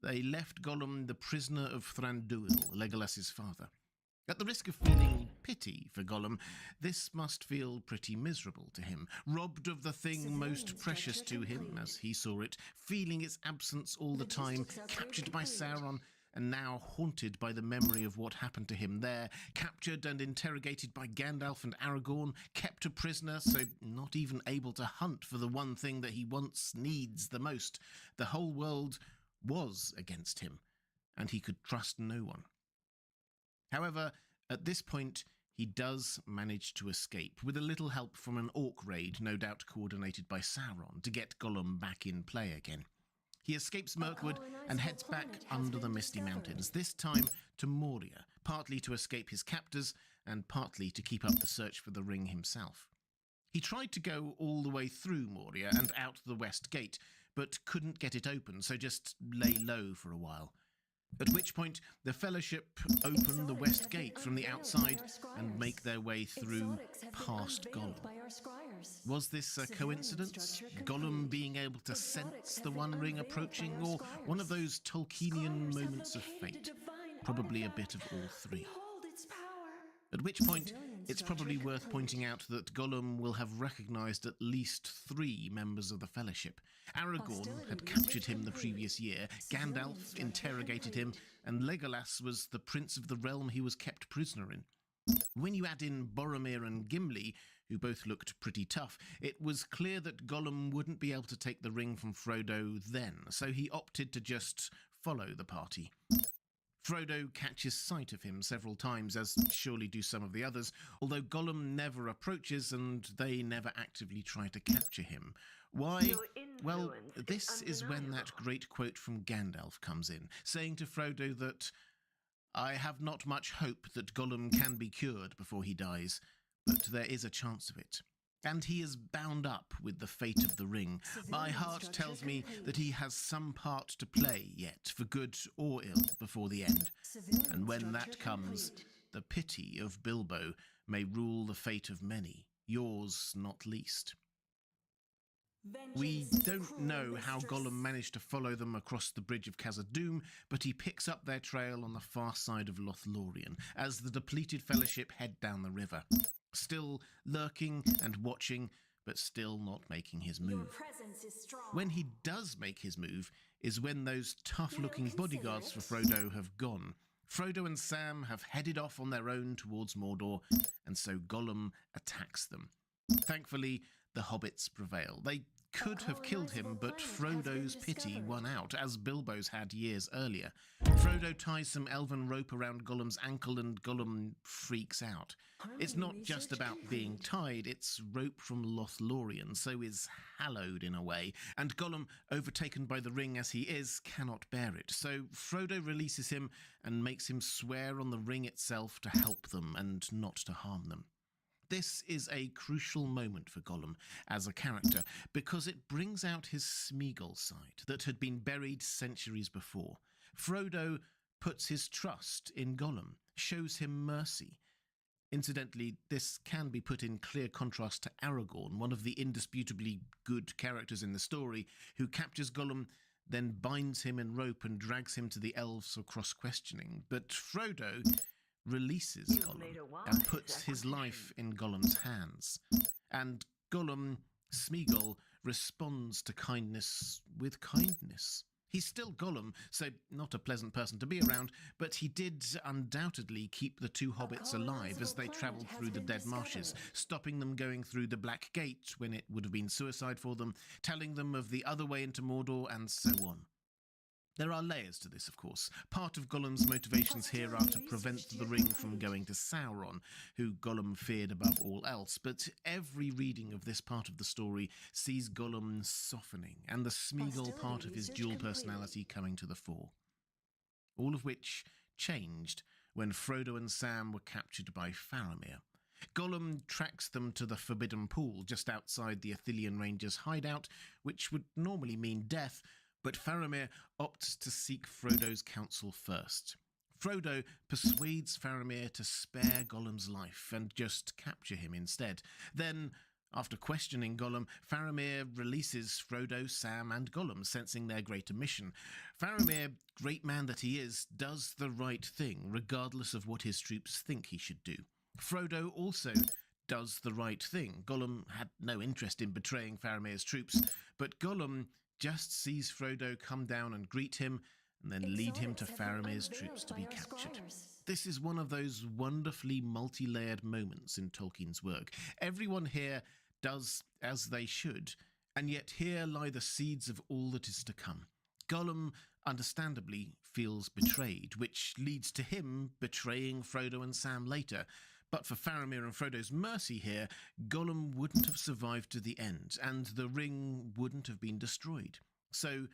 A: They left Gollum the prisoner of Thranduil, Legolas's father. At the risk of feeling pity for Gollum, this must feel pretty miserable to him, robbed of the thing most precious to him, as he saw it, feeling its absence all the time, captured by Sauron, and now haunted by the memory of what happened to him there, captured and interrogated by Gandalf and Aragorn, kept a prisoner, so not even able to hunt for the one thing that he once needs the most. The whole world was against him, and he could trust no one. However, at this point, he does manage to escape, with a little help from an orc raid, no doubt coordinated by Sauron, to get Gollum back in play again. He escapes Mirkwood and heads back under the Misty Mountains, this time to Moria, partly to escape his captors and partly to keep up the search for the ring himself. He tried to go all the way through Moria and out the West Gate, but couldn't get it open, so just lay low for a while. At which point, the Fellowship open the West Gate from the outside and make their way through past Gollum. Was this a coincidence? Gollum being able to sense the One Ring approaching, or one of those Tolkienian moments of fate? Probably a bit of all three. At which point, it's probably worth pointing out that Gollum will have recognised at least 3 members of the Fellowship. Aragorn had captured him the previous year, Gandalf interrogated him, and Legolas was the prince of the realm he was kept prisoner in. When you add in Boromir and Gimli, who both looked pretty tough, it was clear that Gollum wouldn't be able to take the ring from Frodo then, so he opted to just follow the party. Frodo catches sight of him several times, as surely do some of the others, although Gollum never approaches and they never actively try to capture him. Why? Well, this is when that great quote from Gandalf comes in, saying to Frodo that, "I have not much hope that Gollum can be cured before he dies, but there is a chance of it. And he is bound up with the fate of the ring. My heart tells me that he has some part to play yet, for good or ill, before the end. And when that comes, the pity of Bilbo may rule the fate of many, yours not least." We don't know how Gollum managed to follow them across the bridge of Khazad-dûm, but he picks up their trail on the far side of Lothlorien as the depleted Fellowship head down the river, still lurking and watching, but still not making his move. When he does make his move is when those tough-looking bodyguards for Frodo have gone. Frodo and Sam have headed off on their own towards Mordor, and so Gollum attacks them. Thankfully, the hobbits prevail. They could have killed him, but Frodo's pity won out, as Bilbo's had years earlier. Frodo ties some elven rope around Gollum's ankle and Gollum freaks out. It's not just about being tied, it's rope from Lothlorien, so is hallowed in a way, and Gollum, overtaken by the ring as he is, cannot bear it. So Frodo releases him and makes him swear on the ring itself to help them and not to harm them. This is a crucial moment for Gollum as a character because it brings out his Smeagol side that had been buried centuries before. Frodo puts his trust in Gollum, shows him mercy. Incidentally, this can be put in clear contrast to Aragorn, one of the indisputably good characters in the story, who captures Gollum, then binds him in rope and drags him to the elves for cross-questioning. But Frodo releases Gollum and puts his life in Gollum's hands. And Gollum, Smeagol, responds to kindness with kindness. He's still Gollum, so not a pleasant person to be around, but he did undoubtedly keep the two hobbits alive as they travelled through the Dead Marshes, stopping them going through the Black Gate when it would have been suicide for them, telling them of the other way into Mordor, and so on. There are layers to this, of course. Part of Gollum's motivations here are to prevent the ring from going to Sauron, who Gollum feared above all else, but every reading of this part of the story sees Gollum softening, and the Smeagol part of his dual personality coming to the fore. All of which changed when Frodo and Sam were captured by Faramir. Gollum tracks them to the Forbidden Pool just outside the Ithilien Rangers' hideout, which would normally mean death, but Faramir opts to seek Frodo's counsel first. Frodo persuades Faramir to spare Gollum's life and just capture him instead. Then, after questioning Gollum, Faramir releases Frodo, Sam and Gollum, sensing their greater mission. Faramir, great man that he is, does the right thing, regardless of what his troops think he should do. Frodo also does the right thing. Gollum had no interest in betraying Faramir's troops, but Gollum just sees Frodo come down and greet him, and then lead him to Faramir's troops to be captured. This is one of those wonderfully multi-layered moments in Tolkien's work. Everyone here does as they should, and yet here lie the seeds of all that is to come. Gollum, understandably, feels betrayed, which leads to him betraying Frodo and Sam later. But for Faramir and Frodo's mercy here, Gollum wouldn't have survived to the end, and the ring wouldn't have been destroyed. So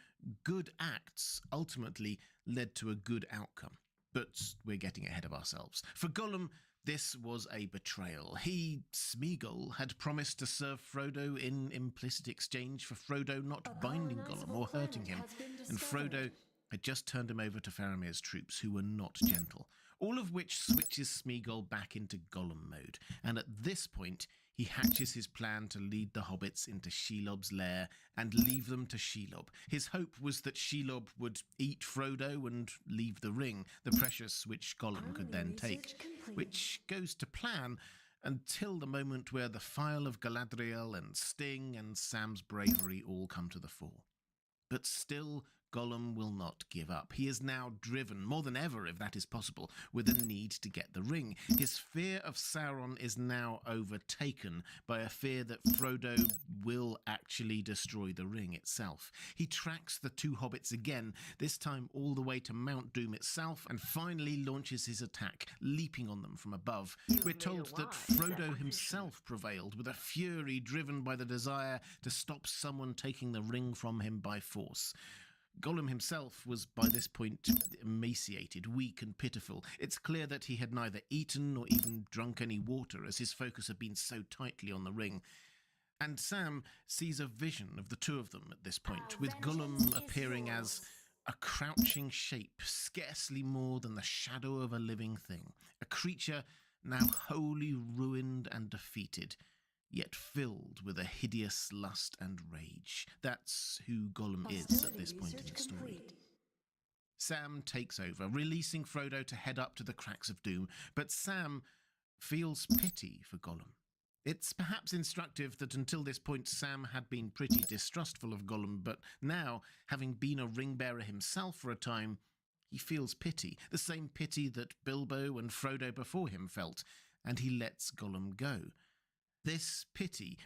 A: good acts ultimately led to a good outcome. But we're getting ahead of ourselves. For Gollum, this was a betrayal. He, Smeagol, had promised to serve Frodo in implicit exchange for Frodo not binding Gollum or hurting him, and Frodo had just turned him over to Faramir's troops, who were not gentle. All of which switches Smeagol back into Gollum mode, and at this point he hatches his plan to lead the hobbits into Shelob's lair and leave them to Shelob. His hope was that Shelob would eat Frodo and leave the ring, the precious which Gollum could then take, which goes to plan until the moment where the Phial of Galadriel and Sting and Sam's bravery all come to the fore. But still, Gollum will not give up. He is now driven, more than ever if that is possible, with a need to get the ring. His fear of Sauron is now overtaken by a fear that Frodo will actually destroy the ring itself. He tracks the two hobbits again, this time all the way to Mount Doom itself, and finally launches his attack, leaping on them from above. We're told that Frodo himself prevailed, with a fury driven by the desire to stop someone taking the ring from him by force. Gollum himself was by this point emaciated, weak and pitiful. It's clear that he had neither eaten nor even drunk any water, as his focus had been so tightly on the ring. And Sam sees a vision of the two of them at this point, with Gollum appearing as a crouching shape, scarcely more than the shadow of a living thing, a creature now wholly ruined and defeated. yet filled with a hideous lust and rage. That's who Gollum is at this point in the story. Sam takes over, releasing Frodo to head up to the cracks of doom, but Sam feels pity for Gollum. It's perhaps instructive that until this point Sam had been pretty distrustful of Gollum, but now, having been a ring-bearer himself for a time, he feels pity, the same pity that Bilbo and Frodo before him felt, and he lets Gollum go. This pity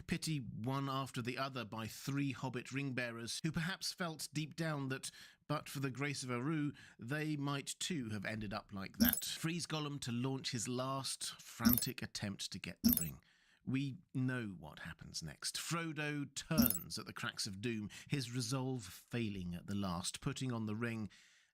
A: one after the other by 3 hobbit ring-bearers who perhaps felt deep down that, but for the grace of Eru, they might too have ended up like that, frees Gollum to launch his last frantic attempt to get the ring. We know what happens next. Frodo turns at the cracks of doom, his resolve failing at the last, putting on the ring,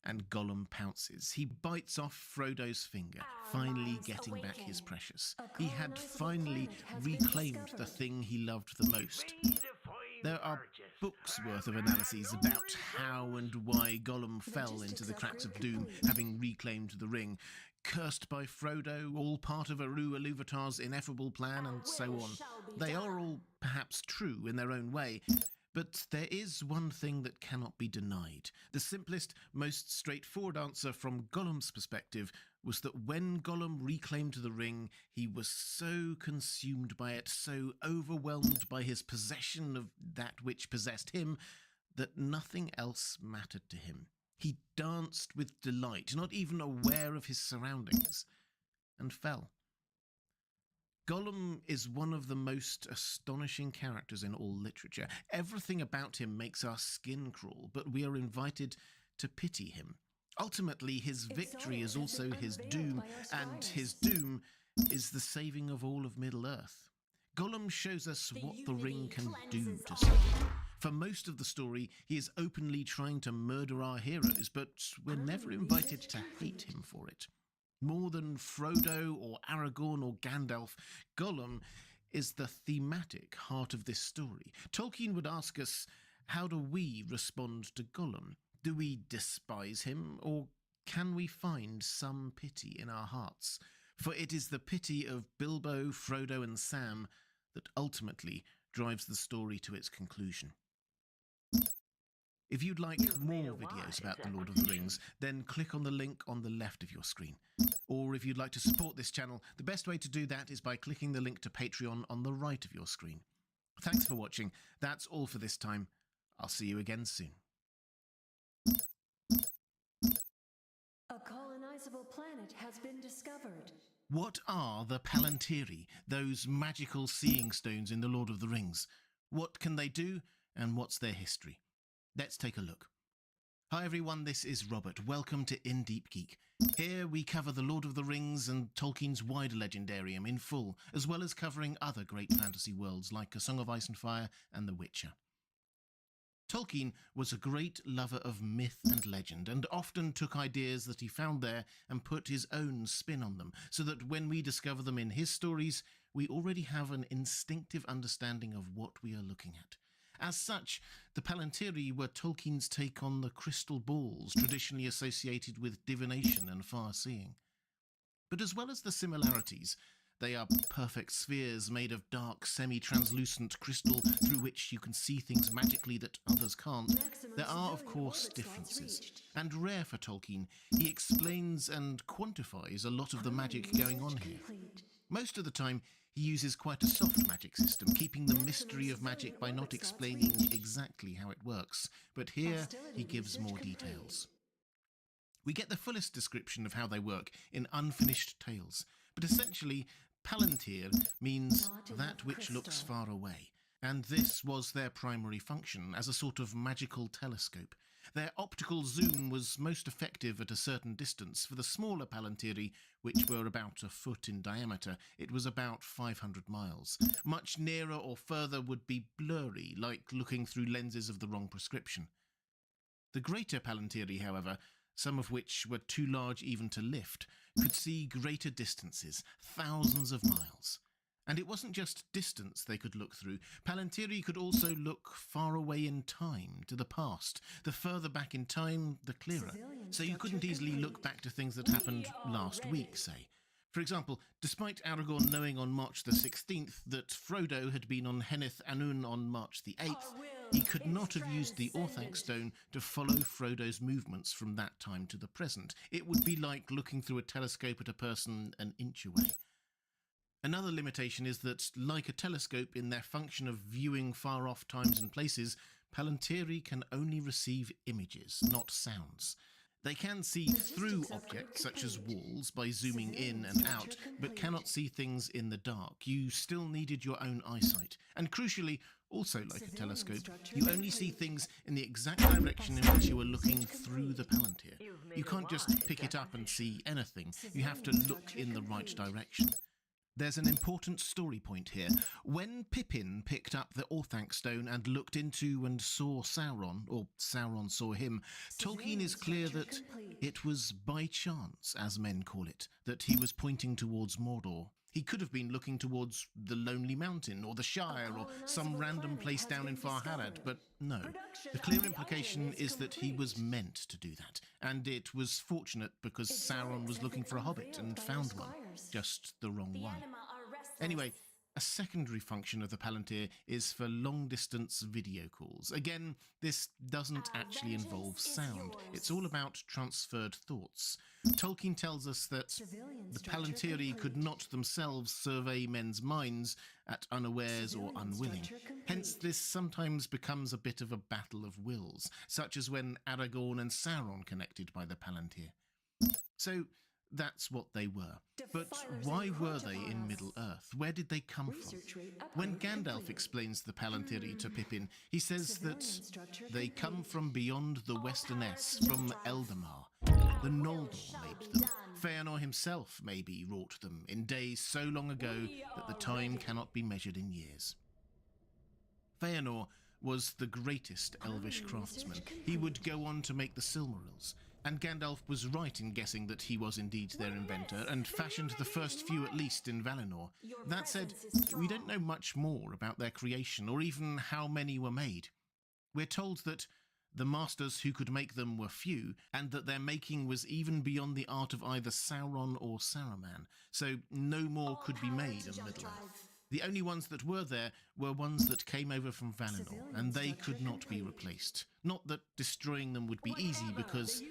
A: and Gollum pounces. He bites off Frodo's finger, finally getting back his precious. He had finally reclaimed the thing he loved the most. There are books worth of analyses about how and why Gollum fell into the cracks of doom, having reclaimed the ring. Cursed by Frodo, all part of Eru Ilúvatar's ineffable plan, and so on. They are all perhaps true in their own way, but there is one thing that cannot be denied. The simplest, most straightforward answer from Gollum's perspective was that when Gollum reclaimed the ring, he was so consumed by it, so overwhelmed by his possession of that which possessed him, that nothing else mattered to him. He danced with delight, not even aware of his surroundings, and fell. Gollum is one of the most astonishing characters in all literature. Everything about him makes our skin crawl, but we are invited to pity him. Ultimately, his victory is also his doom, and his doom is the saving of all of Middle-earth. Gollum shows us what the ring can do to someone. For most of the story, he is openly trying to murder our heroes, but we're never invited to hate him for it. More than Frodo or Aragorn or Gandalf, Gollum is the thematic heart of this story. Tolkien would ask us, how do we respond to Gollum? Do we despise him, or can we find some pity in our hearts? For it is the pity of Bilbo, Frodo and Sam that ultimately drives the story to its conclusion. If you'd like more videos about The Lord of the Rings, then click on the link on the left of your screen. Or if you'd like to support this channel, the best way to do that is by clicking the link to Patreon on the right of your screen. Thanks for watching. That's all for this time. I'll see you again soon.
B: A colonizable planet has been discovered.
A: What are the Palantiri, those magical seeing stones in The Lord of the Rings? What can they do, and what's their history? Let's take a look. Hi everyone, this is Robert. Welcome to In Deep Geek. Here we cover The Lord of the Rings and Tolkien's wider legendarium in full, as well as covering other great fantasy worlds like A Song of Ice and Fire and The Witcher. Tolkien was a great lover of myth and legend, and often took ideas that he found there and put his own spin on them, so that when we discover them in his stories, we already have an instinctive understanding of what we are looking at. As such, the Palantiri were Tolkien's take on the crystal balls traditionally associated with divination and far-seeing. But as well as the similarities, they are perfect spheres made of dark, semi-translucent crystal through which you can see things magically that others can't. There are, of course, differences. And rare for Tolkien, he explains and quantifies a lot of the magic going on here. Most of the time, he uses quite a soft magic system, keeping the mystery of magic by not explaining exactly how it works. But here, he gives more details. We get the fullest description of how they work in Unfinished Tales, but essentially, Palantir means that which looks far away, and this was their primary function as a sort of magical telescope. Their optical zoom was most effective at a certain distance. For the smaller Palantiri, which were about a foot in diameter, it was about 500 miles. Much nearer or further would be blurry, like looking through lenses of the wrong prescription. The greater Palantiri, however, some of which were too large even to lift, could see greater distances, thousands of miles. And it wasn't just distance they could look through. Palantiri could also look far away in time, to the past. The further back in time, the clearer. So you couldn't easily look back to things that happened last week, say. For example, despite Aragorn knowing on March the 16th that Frodo had been on Henneth Annwn on March the 8th, he could not have used the Orthanc Stone to follow Frodo's movements from that time to the present. It would be like looking through a telescope at a person an inch away. Another limitation is that, like a telescope in their function of viewing far-off times and places, Palantiri can only receive images, not sounds. They can see through objects such as walls by zooming in and out, but cannot see things in the dark. You still needed your own eyesight. And crucially, also like a telescope, you only see things in the exact direction in which you are looking through the Palantir. You can't just pick it up and see anything. You have to look in the right direction. There's an important story point here. When Pippin picked up the Orthanc Stone and looked into and saw Sauron, or Sauron saw him, Tolkien is clear that it was by chance, as men call it, that he was pointing towards Mordor. He could have been looking towards the Lonely Mountain, or the Shire, or some random place down in Far Harad, but no. The clear implication is that he was meant to do that, and it was fortunate because Sauron was looking for a hobbit and found one, just the wrong one. Anyway, a secondary function of the Palantir is for long-distance video calls. Again, this doesn't actually involve sound. It's all about transferred thoughts. Tolkien tells us that the Palantiri could not themselves survey men's minds at unawares or unwilling. Hence, this sometimes becomes a bit of a battle of wills, such as when Aragorn and Sauron connected by the Palantir. So, that's what they were. But why were they in Middle-earth? Where did they come from? When Gandalf explains the Palantiri to Pippin, he says that they come from beyond the Westernesse, from Eldamar. The Noldor made them. Feanor himself, maybe, wrought them in days so long ago that the time cannot be measured in years. Feanor was the greatest elvish craftsman. He would go on to make the Silmarils. And Gandalf was right in guessing that he was indeed their inventor, and fashioned the first few at least in Valinor. That said, we don't know much more about their creation, or even how many were made. We're told that the masters who could make them were few, and that their making was even beyond the art of either Sauron or Saruman, so no more could be made in Middle-earth. The only ones that were there were ones that came over from Valinor, and they could not be replaced. Not that destroying them would be easy, because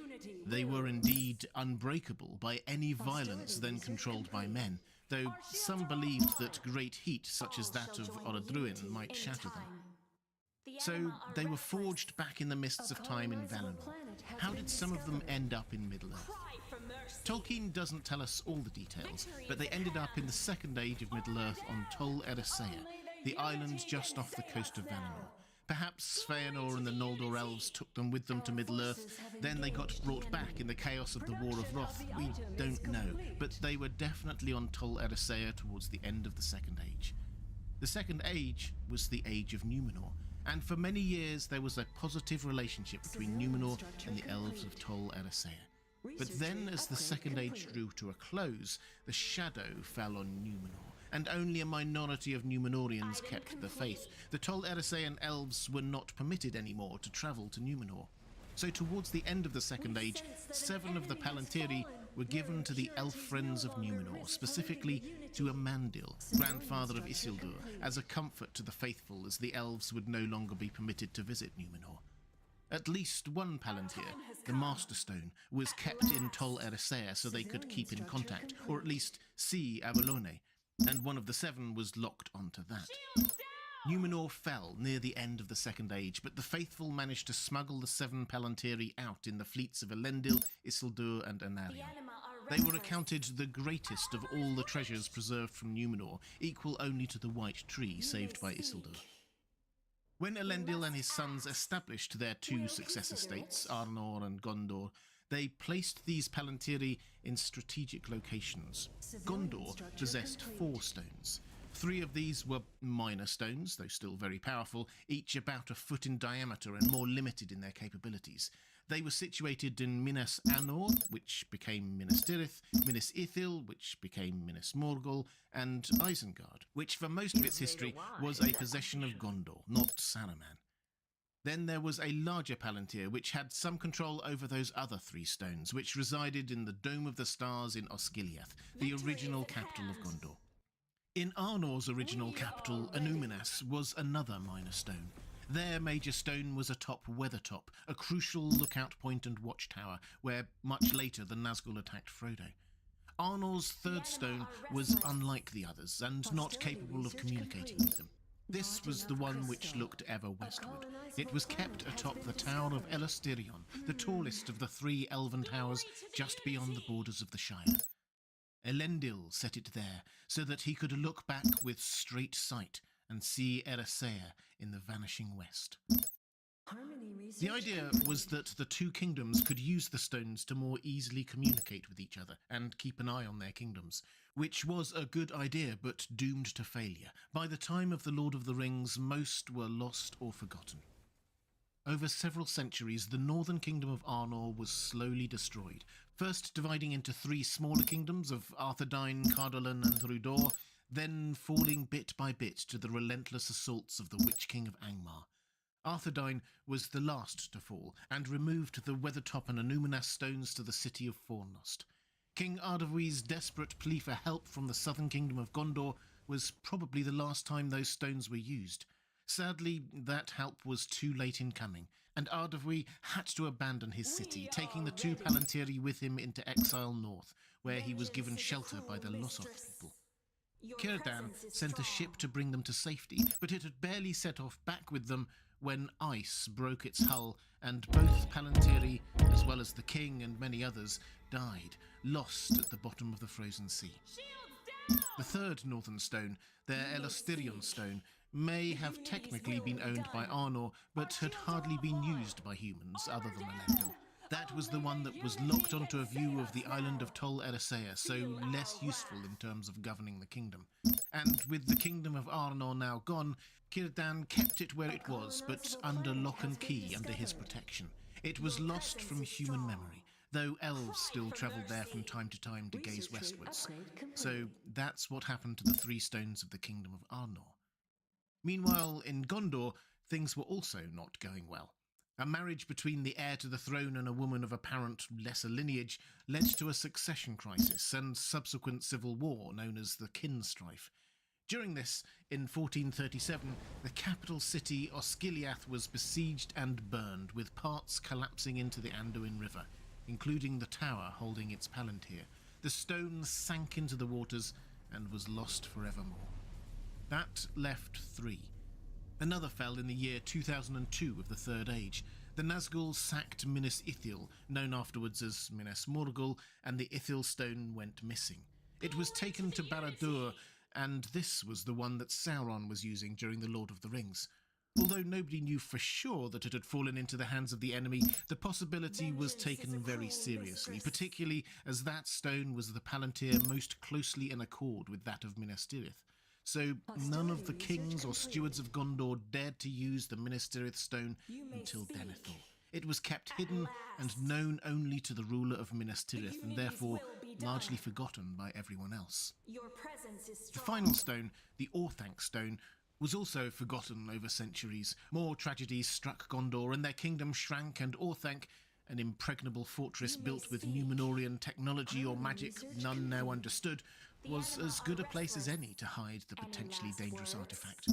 A: they were indeed unbreakable by any violence then controlled by men, though some believed that great heat such as that of Orodruin might shatter them. So they were forged back in the mists of time in Valinor. How did some of them end up in Middle-earth? Tolkien doesn't tell us all the details, but they ended up in the Second Age of Middle-earth on Tol Eressëa, the island just off the coast of Valinor. Perhaps Feanor and the Noldor elves took them with them to Middle-earth, then they got brought back in the chaos of the War of Roth. We don't know, but they were definitely on Tol Eressëa towards the end of the Second Age. The Second Age was the Age of Numenor, and for many years there was a positive relationship between Numenor and the elves of Tol Eressëa. But then, as the Second Age drew to a close, the shadow fell on Numenor, and only a minority of Numenorians kept the faith. The Tol Eressëan elves were not permitted anymore to travel to Numenor. So towards the end of the Second Age, 7 of the Palantiri were given to the elf friends of Numenor, specifically to Amandil, grandfather of Isildur, as a comfort to the faithful, as the elves would no longer be permitted to visit Numenor. At least one Palantir, the Master Stone, was kept in Tol Eressëa so they could keep in contact, or at least see Avalone, and one of the 7 was locked onto that. Numenor fell near the end of the Second Age, but the faithful managed to smuggle the 7 Palantiri out in the fleets of Elendil, Isildur and Anarion. They were accounted the greatest of all the treasures preserved from Numenor, equal only to the White Tree saved by Isildur. When Elendil and his sons established their 2 successor states, Arnor and Gondor, they placed these Palantiri in strategic locations. Gondor possessed 4 stones. 3 of these were minor stones, though still very powerful, each about a foot in diameter and more limited in their capabilities. They were situated in Minas Anor, which became Minas Tirith, Minas Ithil, which became Minas Morgul, and Isengard, which for most of its history was a possession of Gondor, not Saruman. Then there was a larger Palantir, which had some control over those other 3 stones, which resided in the Dome of the Stars in Osgiliath, the original capital of Gondor. In Arnor's original capital, Annúminas, was another minor stone. Their major stone was atop Weathertop, a crucial lookout point and watchtower, where much later the Nazgul attacked Frodo. Arnor's 3rd stone was unlike the others, and not capable of communicating with them. This was the one which looked ever westward. It was kept atop the Tower of Elostirion, the tallest of the 3 elven towers just beyond the borders of the Shire. Elendil set it there, so that he could look back with straight sight and see Eressëa in the vanishing west. The idea was that the 2 kingdoms could use the stones to more easily communicate with each other and keep an eye on their kingdoms, which was a good idea but doomed to failure. By the time of The Lord of the Rings, most were lost or forgotten. Over several centuries, the northern kingdom of Arnor was slowly destroyed, first dividing into 3 smaller kingdoms of Arthedain, Cardolan and Rhudaur, then falling bit by bit to the relentless assaults of the Witch King of Angmar. Arthedain was the last to fall, and removed the Weathertop and Annúminas stones to the city of Fornost. King Ardavui's desperate plea for help from the southern kingdom of Gondor was probably the last time those stones were used. Sadly, that help was too late in coming, and Ardavui had to abandon his city, taking the 2 Palantiri with him into exile north, where he was given shelter by the Lossoth people. Círdan sent a ship to bring them to safety, but it had barely set off back with them when ice broke its hull, and both Palantiri, as well as the king and many others, died, lost at the bottom of the frozen sea. The 3rd northern stone, their Elostirion stone, may have technically been owned by Arnor, but had hardly been used by humans other than Elendil. That was the one that was locked onto a view of the island of Tol Eressëa, so less useful in terms of governing the kingdom. And with the kingdom of Arnor now gone, Círdan kept it where it was, but under lock and key under his protection. It was lost from human memory, though elves still travelled there from time to time to gaze westwards. So that's what happened to the 3 stones of the kingdom of Arnor. Meanwhile, in Gondor, things were also not going well. A marriage between the heir to the throne and a woman of apparent lesser lineage led to a succession crisis and subsequent civil war known as the Kinstrife. During this, in 1437, the capital city Osgiliath was besieged and burned, with parts collapsing into the Anduin River, including the tower holding its Palantir. The stone sank into the waters and was lost forevermore. That left 3. Another fell in the year 2002 of the Third Age. The Nazgul sacked Minas Ithil, known afterwards as Minas Morgul, and the Ithil stone went missing. It was taken to Barad-dûr, and this was the one that Sauron was using during The Lord of the Rings. Although nobody knew for sure that it had fallen into the hands of the enemy, the possibility was taken very seriously, particularly as that stone was the Palantir most closely in accord with that of Minas Tirith. So none of the kings or stewards of Gondor dared to use the Minas Tirith stone until Denethor. It was kept hidden and known only to the ruler of Minas Tirith, and therefore largely forgotten by everyone else. The final stone, the Orthanc stone, was also forgotten over centuries. More tragedies struck Gondor, and their kingdom shrank, and Orthanc, an impregnable fortress built with Númenórean technology or magic none now understood, was as good a place as any to hide the potentially dangerous artifact.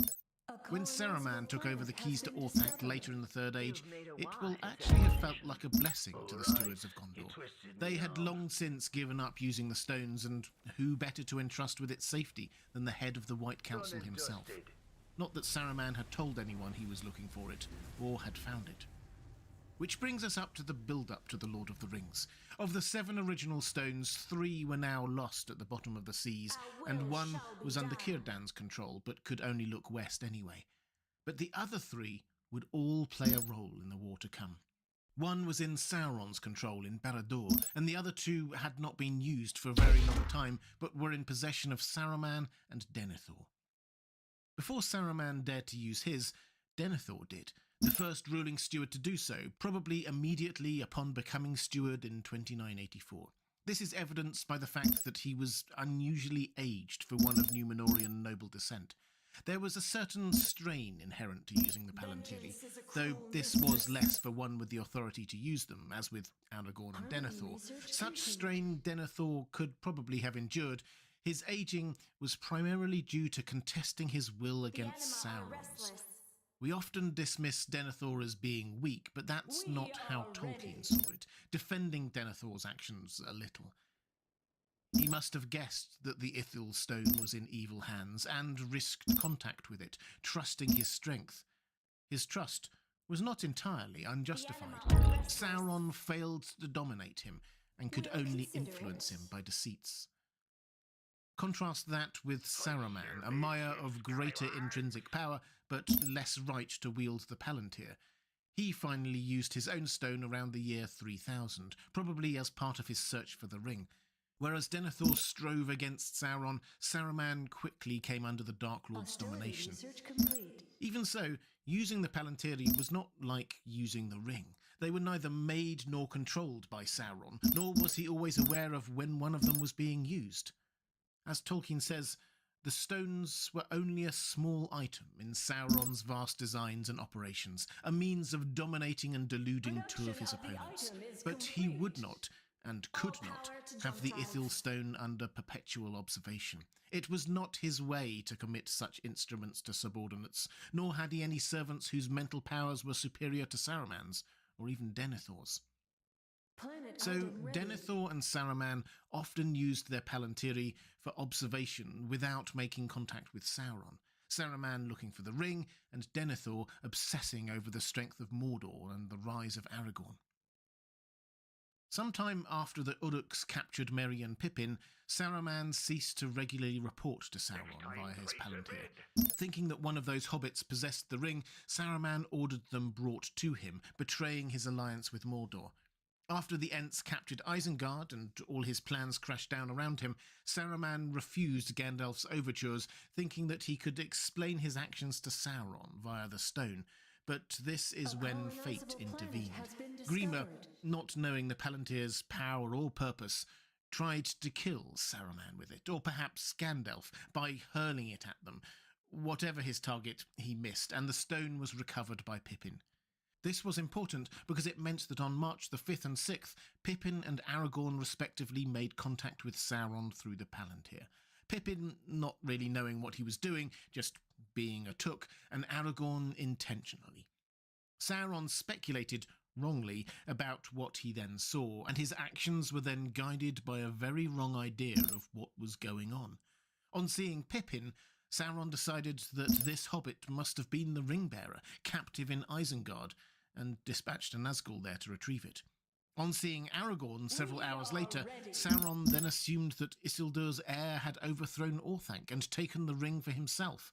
A: When Saruman took over the keys to Orthanc later in the Third Age, it will actually have felt like a blessing to the stewards of Gondor. They had long since given up using the stones, and who better to entrust with its safety than the head of the White Council himself? Not that Saruman had told anyone he was looking for it, or had found it. Which brings us up to the build-up to The Lord of the Rings. Of the 7 original stones, 3 were now lost at the bottom of the seas, and 1 was under Círdan's control, but could only look west anyway. But the other 3 would all play a role in the war to come. 1 was in Sauron's control in Barad-dûr, and the other 2 had not been used for a very long time, but were in possession of Saruman and Denethor. Before Saruman dared to use his, Denethor did, the first ruling steward to do so, probably immediately upon becoming steward in 2984. This is evidenced by the fact that he was unusually aged for one of Númenórean noble descent. There was a certain strain inherent to using the Palantiri, though this was less for one with the authority to use them, as with Aragorn and Denethor. Such strain Denethor could probably have endured. His aging was primarily due to contesting his will against Sauron's. We often dismiss Denethor as being weak, but that's not how Tolkien saw it, defending Denethor's actions a little. He must have guessed that the Ithil stone was in evil hands and risked contact with it, trusting his strength. His trust was not entirely unjustified. Sauron failed to dominate him and could only influence him by deceits. Contrast that with Saruman, a Maya of greater intrinsic power, but less right to wield the Palantir. He finally used his own stone around the year 3000, probably as part of his search for the ring. Whereas Denethor strove against Sauron, Saruman quickly came under the Dark Lord's domination. Even so, using the Palantiri was not like using the ring. They were neither made nor controlled by Sauron, nor was he always aware of when one of them was being used. As Tolkien says, the stones were only a small item in Sauron's vast designs and operations, a means of dominating and deluding two of his opponents. But he would not, and could not, have the Ithil stone under perpetual observation. It was not his way to commit such instruments to subordinates, nor had he any servants whose mental powers were superior to Saruman's, or even Denethor's. So Denethor and Saruman often used their Palantiri for observation without making contact with Sauron. Saruman looking for the ring, and Denethor obsessing over the strength of Mordor and the rise of Aragorn. Sometime after the Uruks captured Merry and Pippin, Saruman ceased to regularly report to Sauron via his Palantir. Thinking that one of those hobbits possessed the ring, Saruman ordered them brought to him, betraying his alliance with Mordor. After the Ents captured Isengard and all his plans crashed down around him, Saruman refused Gandalf's overtures, thinking that he could explain his actions to Sauron via the stone. But this is when fate intervened. Grima, not knowing the Palantir's power or purpose, tried to kill Saruman with it, or perhaps Gandalf, by hurling it at them. Whatever his target, he missed, and the stone was recovered by Pippin. This was important because it meant that on March the 5th and 6th, Pippin and Aragorn respectively made contact with Sauron through the Palantir. Pippin not really knowing what he was doing, just being a took, and Aragorn intentionally. Sauron speculated, wrongly, about what he then saw, and his actions were then guided by a very wrong idea of what was going on. On seeing Pippin, Sauron decided that this hobbit must have been the ring-bearer, captive in Isengard, and dispatched a Nazgul there to retrieve it. On seeing Aragorn several hours later, Sauron then assumed that Isildur's heir had overthrown Orthanc and taken the ring for himself.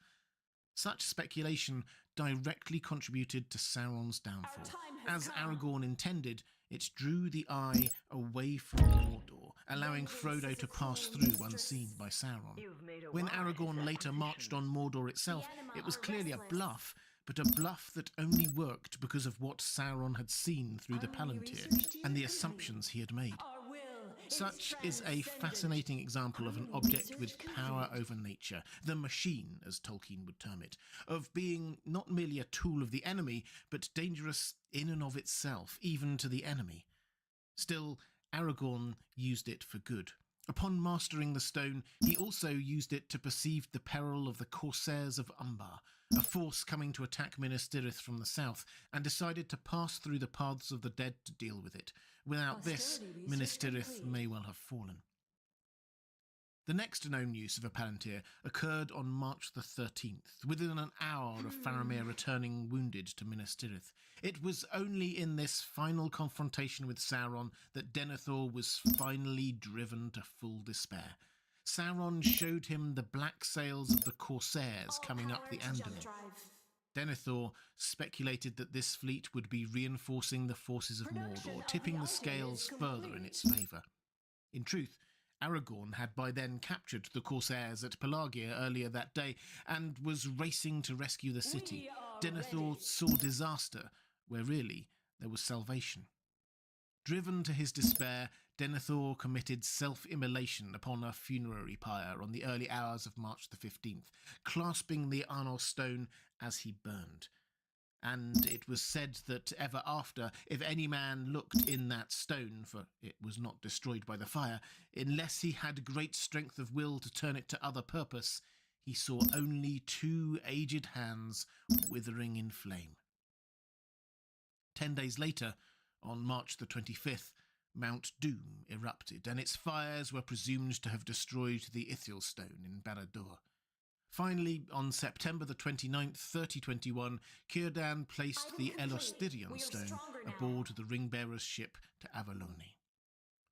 A: Such speculation directly contributed to Sauron's downfall. As Aragorn intended, it drew the eye away from Mordor, allowing Frodo to pass through unseen by Sauron. When Aragorn later marched on Mordor itself, it was clearly a bluff, but a bluff that only worked because of what Sauron had seen through the Palantir and the assumptions he had made. Such is a fascinating example of an object with power over nature, the machine, as Tolkien would term it, of being not merely a tool of the enemy, but dangerous in and of itself, even to the enemy. Still, Aragorn used it for good. Upon mastering the stone, he also used it to perceive the peril of the Corsairs of Umbar, a force coming to attack Minas Tirith from the south, and decided to pass through the paths of the dead to deal with it. Without this, Minas Tirith may well have fallen. The next known use of a Palantir occurred on March the 13th, within an hour of Faramir returning wounded to Minas Tirith. It was only in this final confrontation with Sauron that Denethor was finally driven to full despair. Sauron showed him the black sails of the Corsairs coming up the Andamir. Denethor speculated that this fleet would be reinforcing the forces of Mordor, tipping the scales further in its favour. In truth, Aragorn had by then captured the Corsairs at Pelargir earlier that day and was racing to rescue the city. Denethor saw disaster where really there was salvation. Driven to his despair, Denethor committed self-immolation upon a funerary pyre on the early hours of March the 15th, clasping the Arnos stone as he burned. And it was said that ever after, if any man looked in that stone, for it was not destroyed by the fire, unless he had great strength of will to turn it to other purpose, he saw only 2 aged hands withering in flame. 10 days later, on March the 25th, Mount Doom erupted, and its fires were presumed to have destroyed the Ithil stone in Barad-dûr. Finally, on September the 29th, 3021, Círdan placed the Elostirion stone aboard the Ringbearer's ship to Avalone.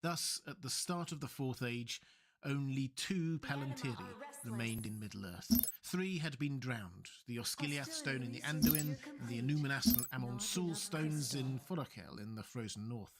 A: Thus, at the start of the Fourth Age, only 2 Palantiri remained in Middle-earth. 3 had been drowned, the Osgiliath stone in the Anduin, and the Enumenas and Amon-Sul stones in Forochel in the frozen north.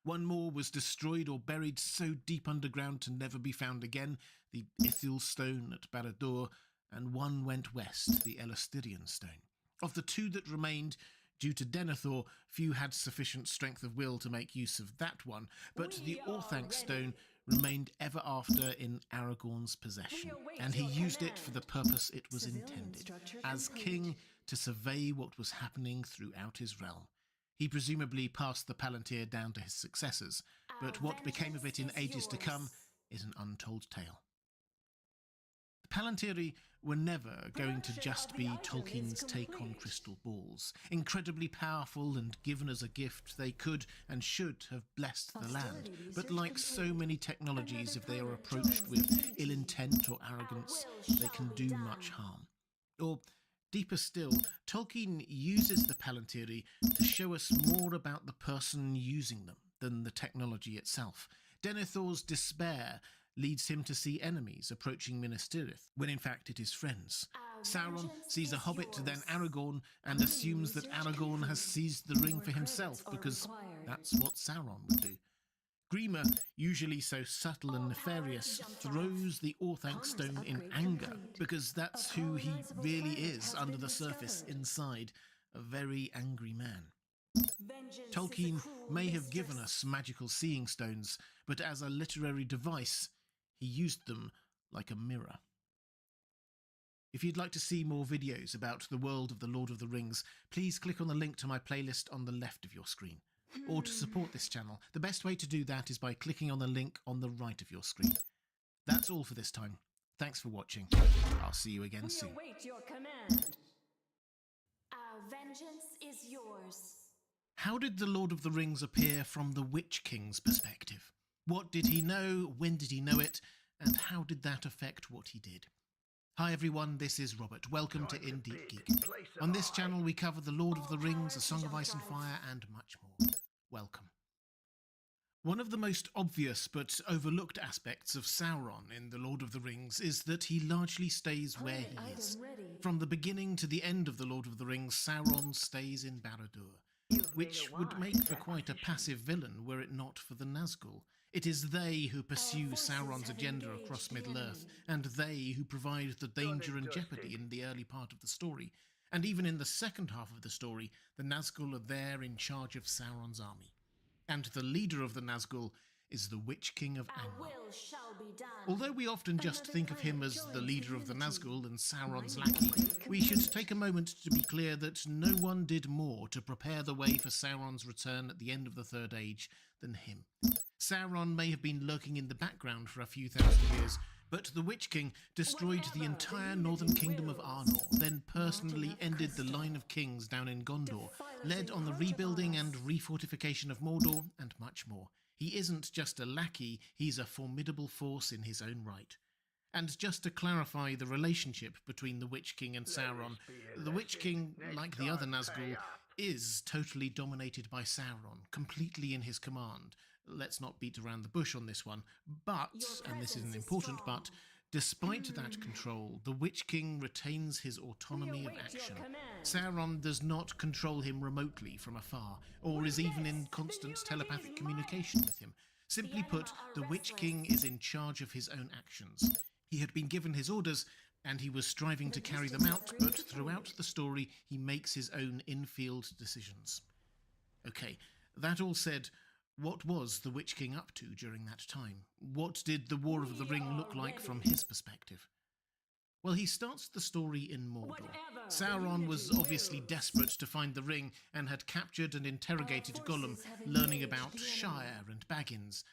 A: 1 more was destroyed or buried so deep underground to never be found again, the Ithil stone at Barad-dûr, and 1 went west, the Elostirion stone. Of the 2 that remained, due to Denethor, few had sufficient strength of will to make use of that one, but the Orthanc stone remained ever after in Aragorn's possession, and he used it for the purpose it was intended, as king, to survey what was happening throughout his realm. He presumably passed the Palantir down to his successors, but what became of it in ages to come is an untold tale. The Palantiri were never going to just be Tolkien's take on crystal balls. Incredibly powerful and given as a gift, they could and should have blessed the land. But like so many technologies, if they are approached with ill intent or arrogance, they can do much harm. Or, deeper still, Tolkien uses the Palantiri to show us more about the person using them than the technology itself. Denethor's despair leads him to see enemies approaching Minas Tirith, when in fact it is friends. Sauron sees a hobbit, then Aragorn, and assumes that Aragorn has seized the ring for himself, because that's what Sauron would do. Grima, usually so subtle and nefarious, throws the Orthanc stone in anger, because that's who he really is under the surface inside, a very angry man. Tolkien may have given us magical seeing stones, but as a literary device, he used them like a mirror. If you'd like to see more videos about the world of The Lord of the Rings, please click on the link to my playlist on the left of your screen. Or to support this channel, the best way to do that is by clicking on the link on the right of your screen. That's all for this time. Thanks for watching. I'll see you again soon.
B: We await your command. Our vengeance is yours.
A: How did The Lord of the Rings appear from the Witch King's perspective? What did he know, when did he know it, and how did that affect what he did? Hi everyone, this is Robert. Welcome to In Deep Geek. On this channel we cover The Lord of the Rings, A Song of Ice and Fire, and much more. Welcome. One of the most obvious but overlooked aspects of Sauron in The Lord of the Rings is that he largely stays where he is. From the beginning to the end of The Lord of the Rings, Sauron stays in Barad-dûr, which would make for quite a passive villain were it not for the Nazgul. It is they who pursue Sauron's agenda across Middle-earth, and they who provide the danger and jeopardy in the early part of the story. And even in the second half of the story, the Nazgul are there in charge of Sauron's army. And the leader of the Nazgul is the Witch King of Angmar. Although we often just think of him as the leader of the Nazgul and Sauron's lackey, we should take a moment to be clear that no one did more to prepare the way for Sauron's return at the end of the Third Age than him. Sauron may have been lurking in the background for a few thousand years, but the Witch King destroyed the entire northern kingdom of Arnor, then personally ended the line of kings down in Gondor, led on the rebuilding and refortification of Mordor, and much more. He isn't just a lackey, he's a formidable force in his own right. And just to clarify the relationship between the Witch King and Sauron, the Witch King, like the other Nazgul, is totally dominated by Sauron, completely in his command. Let's not beat around the bush on this one, but, and this is an important but, despite that control, the Witch King retains his autonomy of action. Sauron does not control him remotely from afar, or is even in constant telepathic communication with him. Simply put, the Witch King is in charge of his own actions. He had been given his orders, and he was striving to carry them out, but throughout the story he makes his own in-field decisions. Okay, that all said, What was the Witch King up to during that time? What did the War of the Ring look like from his perspective? Well, he starts the story in Mordor. Sauron was obviously desperate to find the ring and had captured and interrogated Gollum, learning about Shire and Baggins.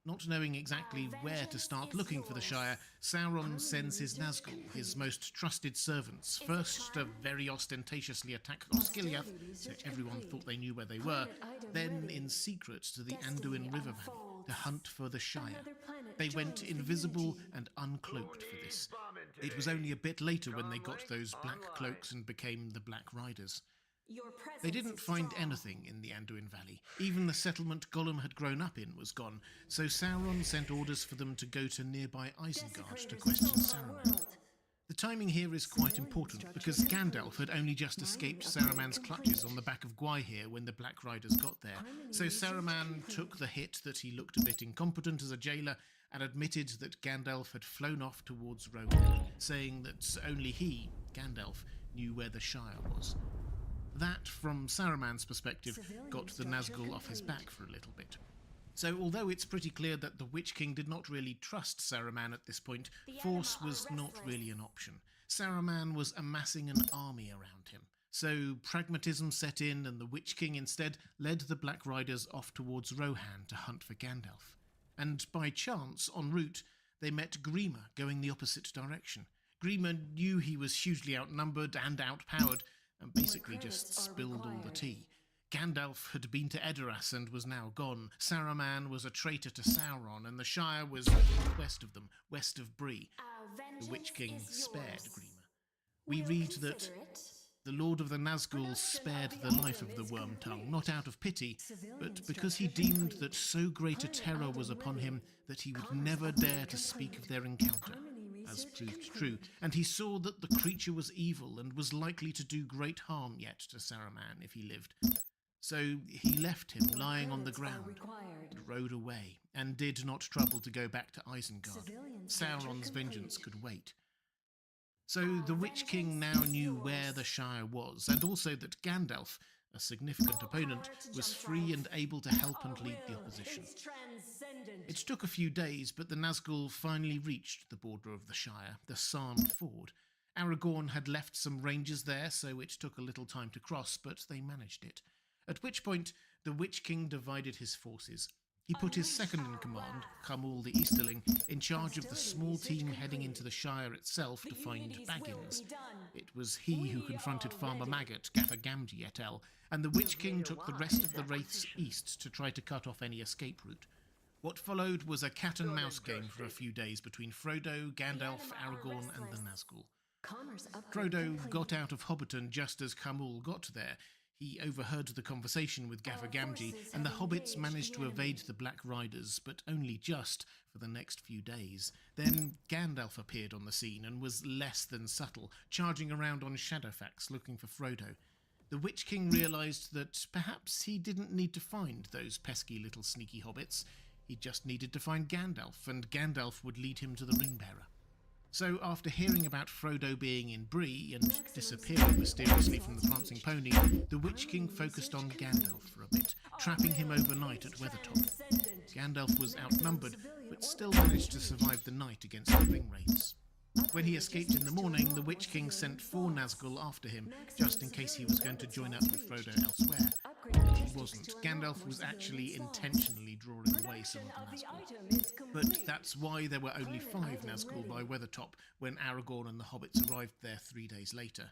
A: Not knowing exactly where to start looking for the Shire, Sauron sends his Nazgul, his most trusted servants, first to very ostentatiously attack Osgiliath, so everyone thought they knew where they were, then in secret to the Anduin River Valley to hunt for the Shire. They went invisible and uncloaked for this. It was only a bit later when they got those black cloaks and became the Black Riders. They didn't find anything in the Anduin Valley. Even the settlement Gollum had grown up in was gone, so Sauron sent orders for them to go to nearby Isengard to question Saruman. The timing here is quite important, because Gandalf had only just escaped Saruman's clutches on the back of Gwaihir when the Black Riders got there, so Saruman took the hit that he looked a bit incompetent as a jailer and admitted that Gandalf had flown off towards Rohan, saying that only he, Gandalf, knew where the Shire was. That, from Saruman's perspective, got the Nazgul off his back for a little bit. So although it's pretty clear that the Witch King did not really trust Saruman at this point, force was not really an option. Saruman was amassing an army around him. So pragmatism set in, and the Witch King instead led the Black Riders off towards Rohan to hunt for Gandalf. And by chance, en route, they met Grima going the opposite direction. Grima knew he was hugely outnumbered and outpowered, and basically just spilled all the tea. Gandalf had been to Edoras and was now gone. Saruman was a traitor to Sauron, and the Shire was west of them, west of Bree. The Witch King spared Grima. We read that the Lord of the Nazgul spared the life of the Wormtongue, not out of pity, but because he deemed that so great a terror was upon him that he would never dare to speak of their encounter, as proved true, and he saw that the creature was evil and was likely to do great harm yet to Saruman if he lived. So he left him lying on the ground and rode away, and did not trouble to go back to Isengard. Sauron's vengeance could wait. So the Witch King now knew where the Shire was, and also that Gandalf, a significant opponent, was free and able to help and lead the opposition. It took a few days, but the Nazgul finally reached the border of the Shire, the Sarn Ford. Aragorn had left some rangers there, so it took a little time to cross, but they managed it. At which point, the Witch King divided his forces. He put his second-in-command, Khamul the Easterling, in charge of the small team heading into the Shire itself to find Baggins. It was he who confronted Farmer Maggot, Gaffer Gamgee et al., and the Witch King took the rest of the wraiths east to try to cut off any escape route. What followed was a cat-and-mouse game for a few days between Frodo, Gandalf, Aragorn, and the Nazgul. Frodo got out of Hobbiton just as Khamul got there. He overheard the conversation with Gaffer Gamgee, and the hobbits managed to evade the Black Riders, but only just for the next few days. Then Gandalf appeared on the scene and was less than subtle, charging around on Shadowfax looking for Frodo. The Witch King realised that perhaps he didn't need to find those pesky little sneaky hobbits. He just needed to find Gandalf, and Gandalf would lead him to the Ringbearer. So after hearing about Frodo being in Bree and disappearing mysteriously from the Prancing Pony, the Witch King focused on Gandalf for a bit, trapping him overnight at Weathertop. Gandalf was outnumbered, but still managed to survive the night against the Ringwraiths. When he escaped in the morning, the Witch King sent 4 Nazgul after him, just in case he was going to join up with Frodo elsewhere. But he wasn't. Gandalf was actually intentionally drawing away some of the Nazgul. But that's why there were only 5 Nazgul by Weathertop when Aragorn and the hobbits arrived there 3 days later.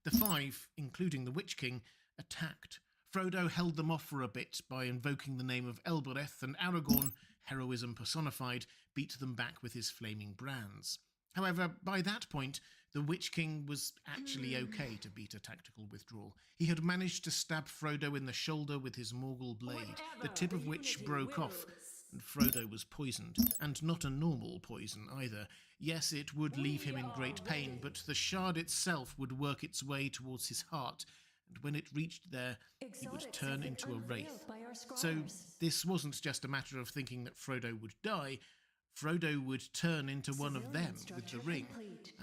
A: The 5, including the Witch King, attacked. Frodo held them off for a bit by invoking the name of Elbereth, and Aragorn, heroism personified, beat them back with his flaming brands. However, by that point, the Witch King was actually okay to beat a tactical withdrawal. He had managed to stab Frodo in the shoulder with his Morgul blade, the tip of which broke off, and Frodo was poisoned, and not a normal poison either. Yes, it would leave him in great pain, but the shard itself would work its way towards his heart, and when it reached there, he would turn into a wraith. So this wasn't just a matter of thinking that Frodo would die. Frodo would turn into one of them with the ring,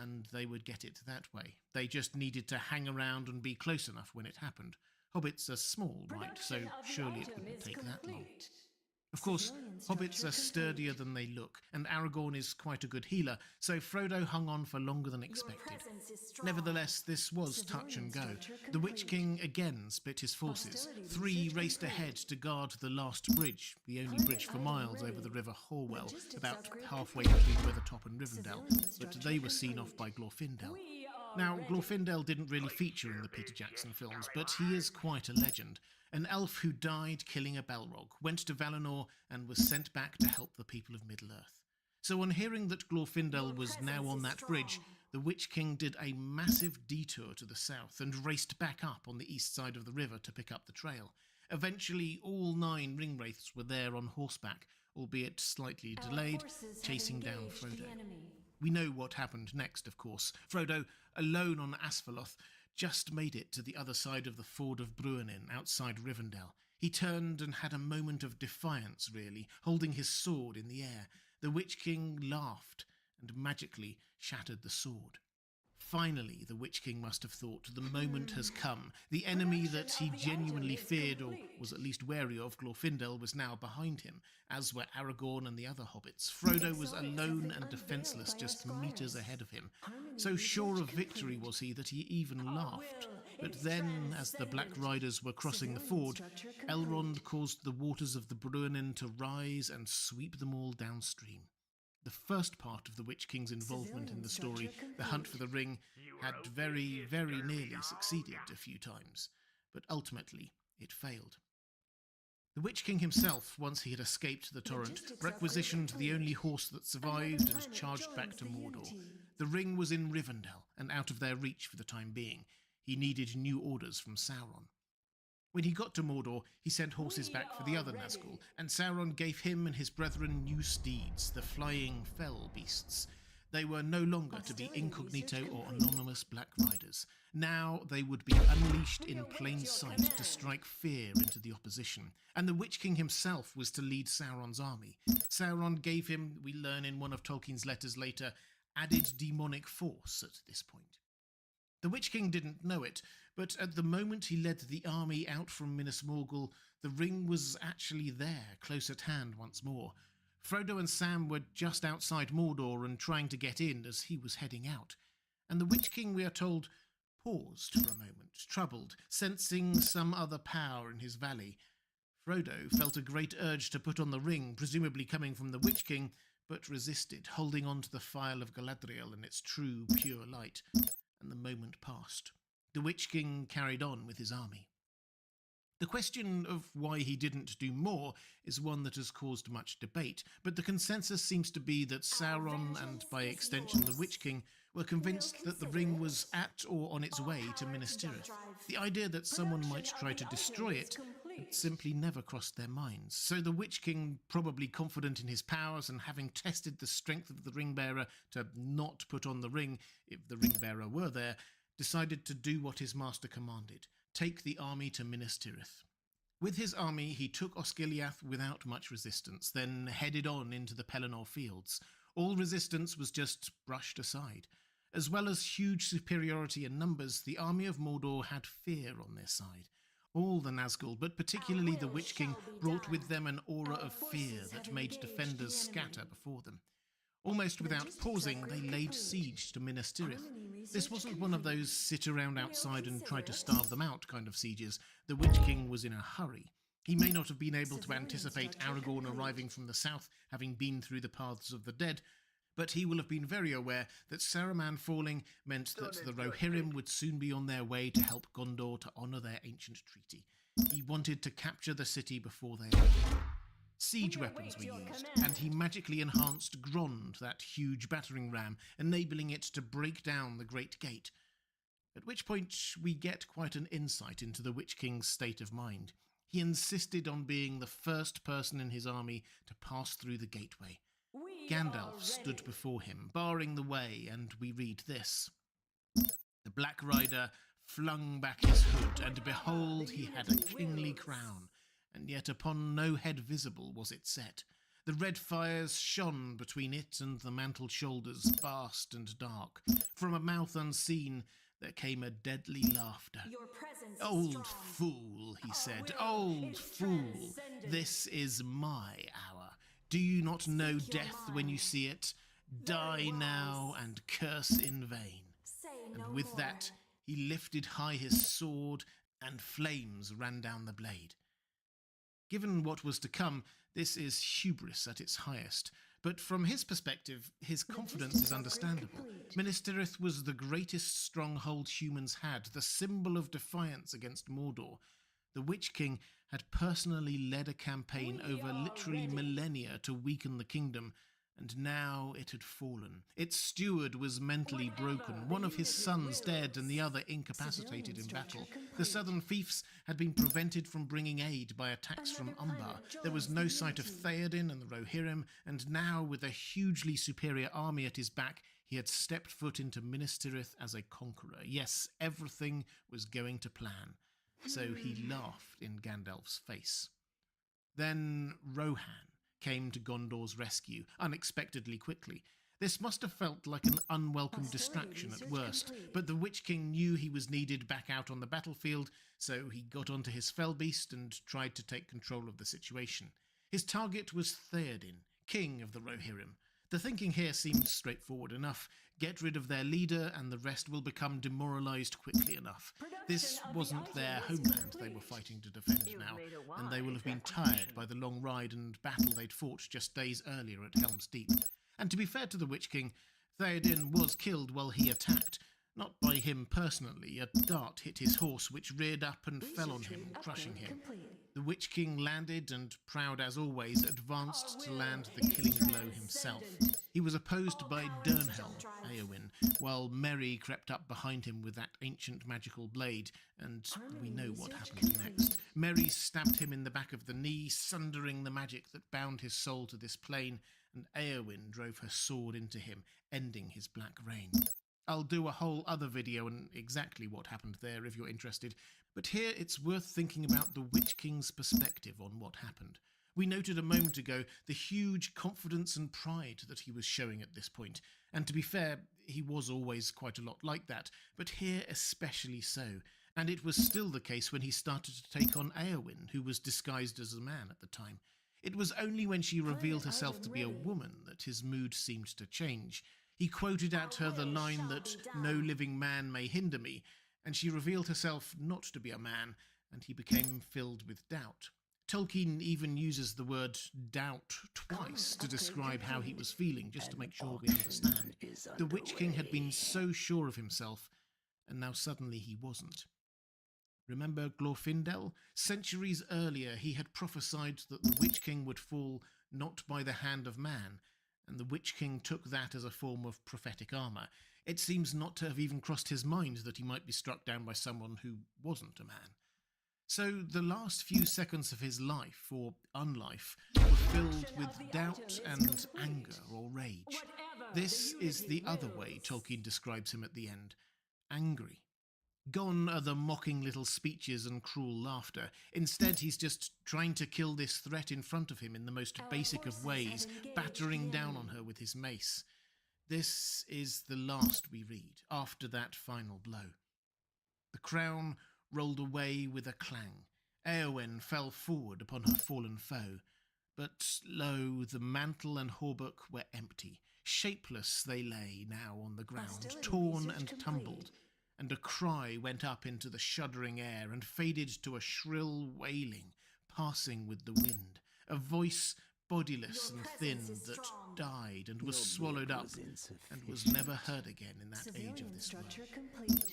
A: and they would get it that way. They just needed to hang around and be close enough when it happened. Hobbits are small, right, so surely it wouldn't take that long. Of course, hobbits are sturdier than they look, and Aragorn is quite a good healer, so Frodo hung on for longer than expected. Nevertheless, this was touch and go. The Witch King again split his forces. 3 raced ahead to guard the last bridge, the only bridge for miles over the River Horwell, about halfway between Weathertop and Rivendell, but they were seen off by Glorfindel. Now, Glorfindel didn't really feature in the Peter Jackson films, but he is quite a legend. An elf who died killing a Balrog, went to Valinor and was sent back to help the people of Middle-earth. So on hearing that Glorfindel was now on that bridge, the Witch King did a massive detour to the south and raced back up on the east side of the river to pick up the trail. Eventually, all 9 ringwraiths were there on horseback, albeit slightly delayed, chasing down Frodo. We know what happened next, of course. Frodo, alone on Asphaleth, just made it to the other side of the ford of Bruinen, outside Rivendell. He turned and had a moment of defiance, really, holding his sword in the air. The Witch King laughed and magically shattered the sword. Finally, the Witch King must have thought, the moment has come. The enemy that he genuinely feared, or was at least wary of, Glorfindel, was now behind him, as were Aragorn and the other hobbits. Frodo was alone and defenceless, just meters ahead of him. So sure of victory was he that he even laughed. But then, as the Black Riders were crossing the ford, Elrond caused the waters of the Bruinen to rise and sweep them all downstream. The first part of the Witch King's involvement in the story, the hunt for the ring, had very, very nearly succeeded a few times, but ultimately it failed. The Witch King himself, once he had escaped the torrent, requisitioned the only horse that survived and charged back to Mordor. The ring was in Rivendell and out of their reach for the time being. He needed new orders from Sauron. When he got to Mordor, he sent horses back for the other Nazgul, and Sauron gave him and his brethren new steeds, the flying fell beasts. They were no longer to be incognito or anonymous Black Riders. Now they would be unleashed in plain sight to strike fear into the opposition, and the Witch King himself was to lead Sauron's army. Sauron gave him, we learn in one of Tolkien's letters later, added demonic force at this point. The Witch King didn't know it, but at the moment he led the army out from Minas Morgul, the ring was actually there, close at hand once more. Frodo and Sam were just outside Mordor and trying to get in as he was heading out. And the Witch King, we are told, paused for a moment, troubled, sensing some other power in his valley. Frodo felt a great urge to put on the ring, presumably coming from the Witch King, but resisted, holding on to the phial of Galadriel and its true, pure light. And the moment passed. The Witch King carried on with his army. The question of why he didn't do more is one that has caused much debate, but the consensus seems to be that Sauron, and by extension the Witch King, were convinced that the ring was at or on its way to Minas Tirith. The idea that someone might try to destroy it had simply never crossed their minds. So the Witch King, probably confident in his powers and having tested the strength of the ring-bearer to not put on the ring if the ring-bearer were there, decided to do what his master commanded, take the army to Minas Tirith. With his army, he took Osgiliath without much resistance, then headed on into the Pelennor fields. All resistance was just brushed aside. As well as huge superiority in numbers, the army of Mordor had fear on their side. All the Nazgul, but particularly the Witch King, brought with them an aura of fear that made defenders scatter before them. Almost without pausing, they laid siege to Minas Tirith. This wasn't one of those sit around outside and try to starve them out kind of sieges. The Witch King was in a hurry. He may not have been able to anticipate Aragorn arriving from the south, having been through the paths of the dead, but he will have been very aware that Saruman falling meant that the Rohirrim would soon be on their way to help Gondor to honour their ancient treaty. He wanted to capture the city before they arrived. Siege weapons were used, and he magically enhanced Grond, that huge battering ram, enabling it to break down the Great Gate. At which point we get quite an insight into the Witch King's state of mind. He insisted on being the first person in his army to pass through the gateway. Gandalf stood before him, barring the way, and we read this. The Black Rider flung back his hood, and behold, he had a kingly crown, and yet upon no head visible was it set. The red fires shone between it and the mantled shoulders, vast and dark. From a mouth unseen there came a deadly laughter.
B: Your presence is
A: "Old
B: strong.
A: fool," he said,
B: will
A: "old
B: is
A: fool,
B: transcendent.
A: this is my hour. Do you not know
B: Speak your
A: death when you
B: mind.
A: see it?
B: Very
A: Die now
B: wise.
A: and curse in vain."
B: Say
A: And
B: no
A: with
B: more.
A: that, he lifted high his sword, and flames ran down the blade. Given what was to come, this is hubris at its highest. But from his perspective, his confidence is understandable. Minas Tirith was the greatest stronghold humans had, the symbol of defiance against Mordor. The Witch King had personally led a campaign
B: We
A: over
B: are
A: literally
B: ready.
A: millennia to weaken the kingdom, and now it had fallen. Its steward was mentally broken, one of his sons dead and the other incapacitated in battle. The southern fiefs had been prevented from bringing aid by attacks from Umbar. There was no sight of Theoden and the Rohirrim, and now, with a hugely superior army at his back, he had stepped foot into Minas Tirith as a conqueror. Yes, everything was going to plan. So he laughed in Gandalf's face. Then Rohan came to Gondor's rescue, unexpectedly quickly. This must have felt like an unwelcome distraction at worst, but the Witch King knew he was needed back out on the battlefield, so he got onto his fellbeast and tried to take control of the situation. His target was Theoden, king of the Rohirrim. The thinking here seems straightforward enough. Get rid of their leader and the rest will become demoralized quickly enough. This wasn't their homeland they were fighting to defend now, and they will have been tired by the long ride and battle they'd fought just days earlier at Helm's Deep. And to be fair to the Witch King, Theoden was killed while he attacked. Not by him personally. A dart hit his horse, which reared up and fell on him, crushing him. The Witch King landed and, proud as always, advanced to land the killing blow himself. He was opposed by Durnhelm, Eowyn, while Merry crept up behind him with that ancient magical blade, and we know what happened next. Merry stabbed him in the back of the knee, sundering the magic that bound his soul to this plane, and Eowyn drove her sword into him, ending his black reign. I'll do a whole other video on exactly what happened there if you're interested, but here it's worth thinking about the Witch King's perspective on what happened. We noted a moment ago the huge confidence and pride that he was showing at this point, and to be fair, he was always quite a lot like that, but here especially so, and it was still the case when he started to take on Eowyn, who was disguised as a man at the time. It was only when she revealed herself to be a woman that his mood seemed to change. He quoted at her the line that "no living man may hinder me," and she revealed herself not to be a man, and he became filled with doubt. Tolkien even uses the word doubt twice to describe how he was feeling, just to make sure we understand. The Witch King had been so sure of himself, and now suddenly he wasn't. Remember Glorfindel? Centuries earlier he had prophesied that the Witch King would fall not by the hand of man, and the Witch King took that as a form of prophetic armour. It seems not to have even crossed his mind that he might be struck down by someone who wasn't a man. So the last few seconds of his life, or unlife, were filled with doubt and anger or rage. This is the other way Tolkien describes him at the end. Angry. Gone are the mocking little speeches and cruel laughter. Instead, he's just trying to kill this threat in front of him in the most basic of ways, battering down on her with his mace. This is the last we read, after that final blow. The crown rolled away with a clang. Eowyn fell forward upon her fallen foe. But lo, the mantle and hauberk were empty. Shapeless they lay now on the ground, torn and tumbled. And a cry went up into the shuddering air and faded to a shrill wailing, passing with the wind. A voice bodiless and thin that died and was swallowed up and was never heard again in that age of this world.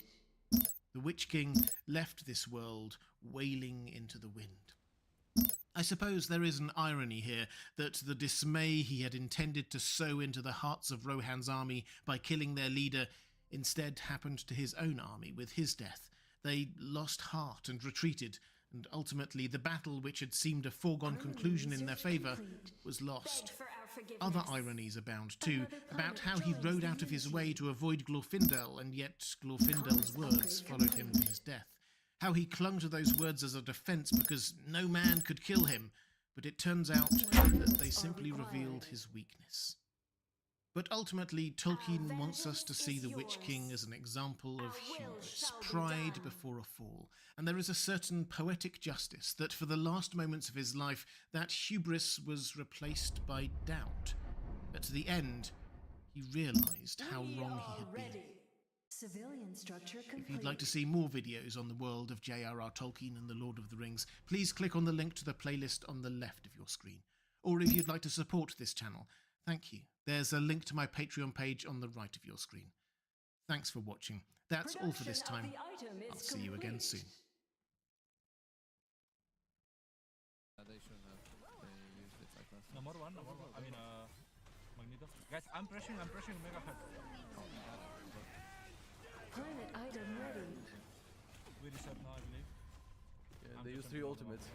A: The Witch King left this world wailing into the wind. I suppose there is an irony here that the dismay he had intended to sow into the hearts of Rohan's army by killing their leader instead happened to his own army with his death. They lost heart and retreated, and ultimately the battle, which had seemed a foregone conclusion in their favour, was lost. Other ironies abound too, about how he rode out of his way to avoid Glorfindel, and yet Glorfindel's words followed him to his death. How he clung to those words as a defence because no man could kill him, but it turns out that they simply revealed his weakness. But ultimately, Tolkien wants us to
B: vengeance
A: see
B: is
A: the Witch King
B: yours.
A: as an example of
B: Our will
A: hubris,
B: shall be
A: pride
B: done.
A: before a fall. And there is a certain poetic justice that for the last moments of his life, that hubris was replaced by doubt. At the end, he realised how wrong he had been.
B: Civilian structure complete.
A: If you'd like to see more videos on the world of J.R.R. Tolkien and the Lord of the Rings, please click on the link to the playlist on the left of your screen. Or if you'd like to support this channel, thank you. There's a link to my Patreon page on the right of your screen. Thanks for watching. That's all for this time. I'll see you again soon.
C: They shouldn't have. They used it like last time.
D: Number one. I mean, Magneto. Guys, I'm pressing Mega Hut.
B: Planet item ready.
D: We reset now, I believe.
C: Yeah, they used 3 ultimates.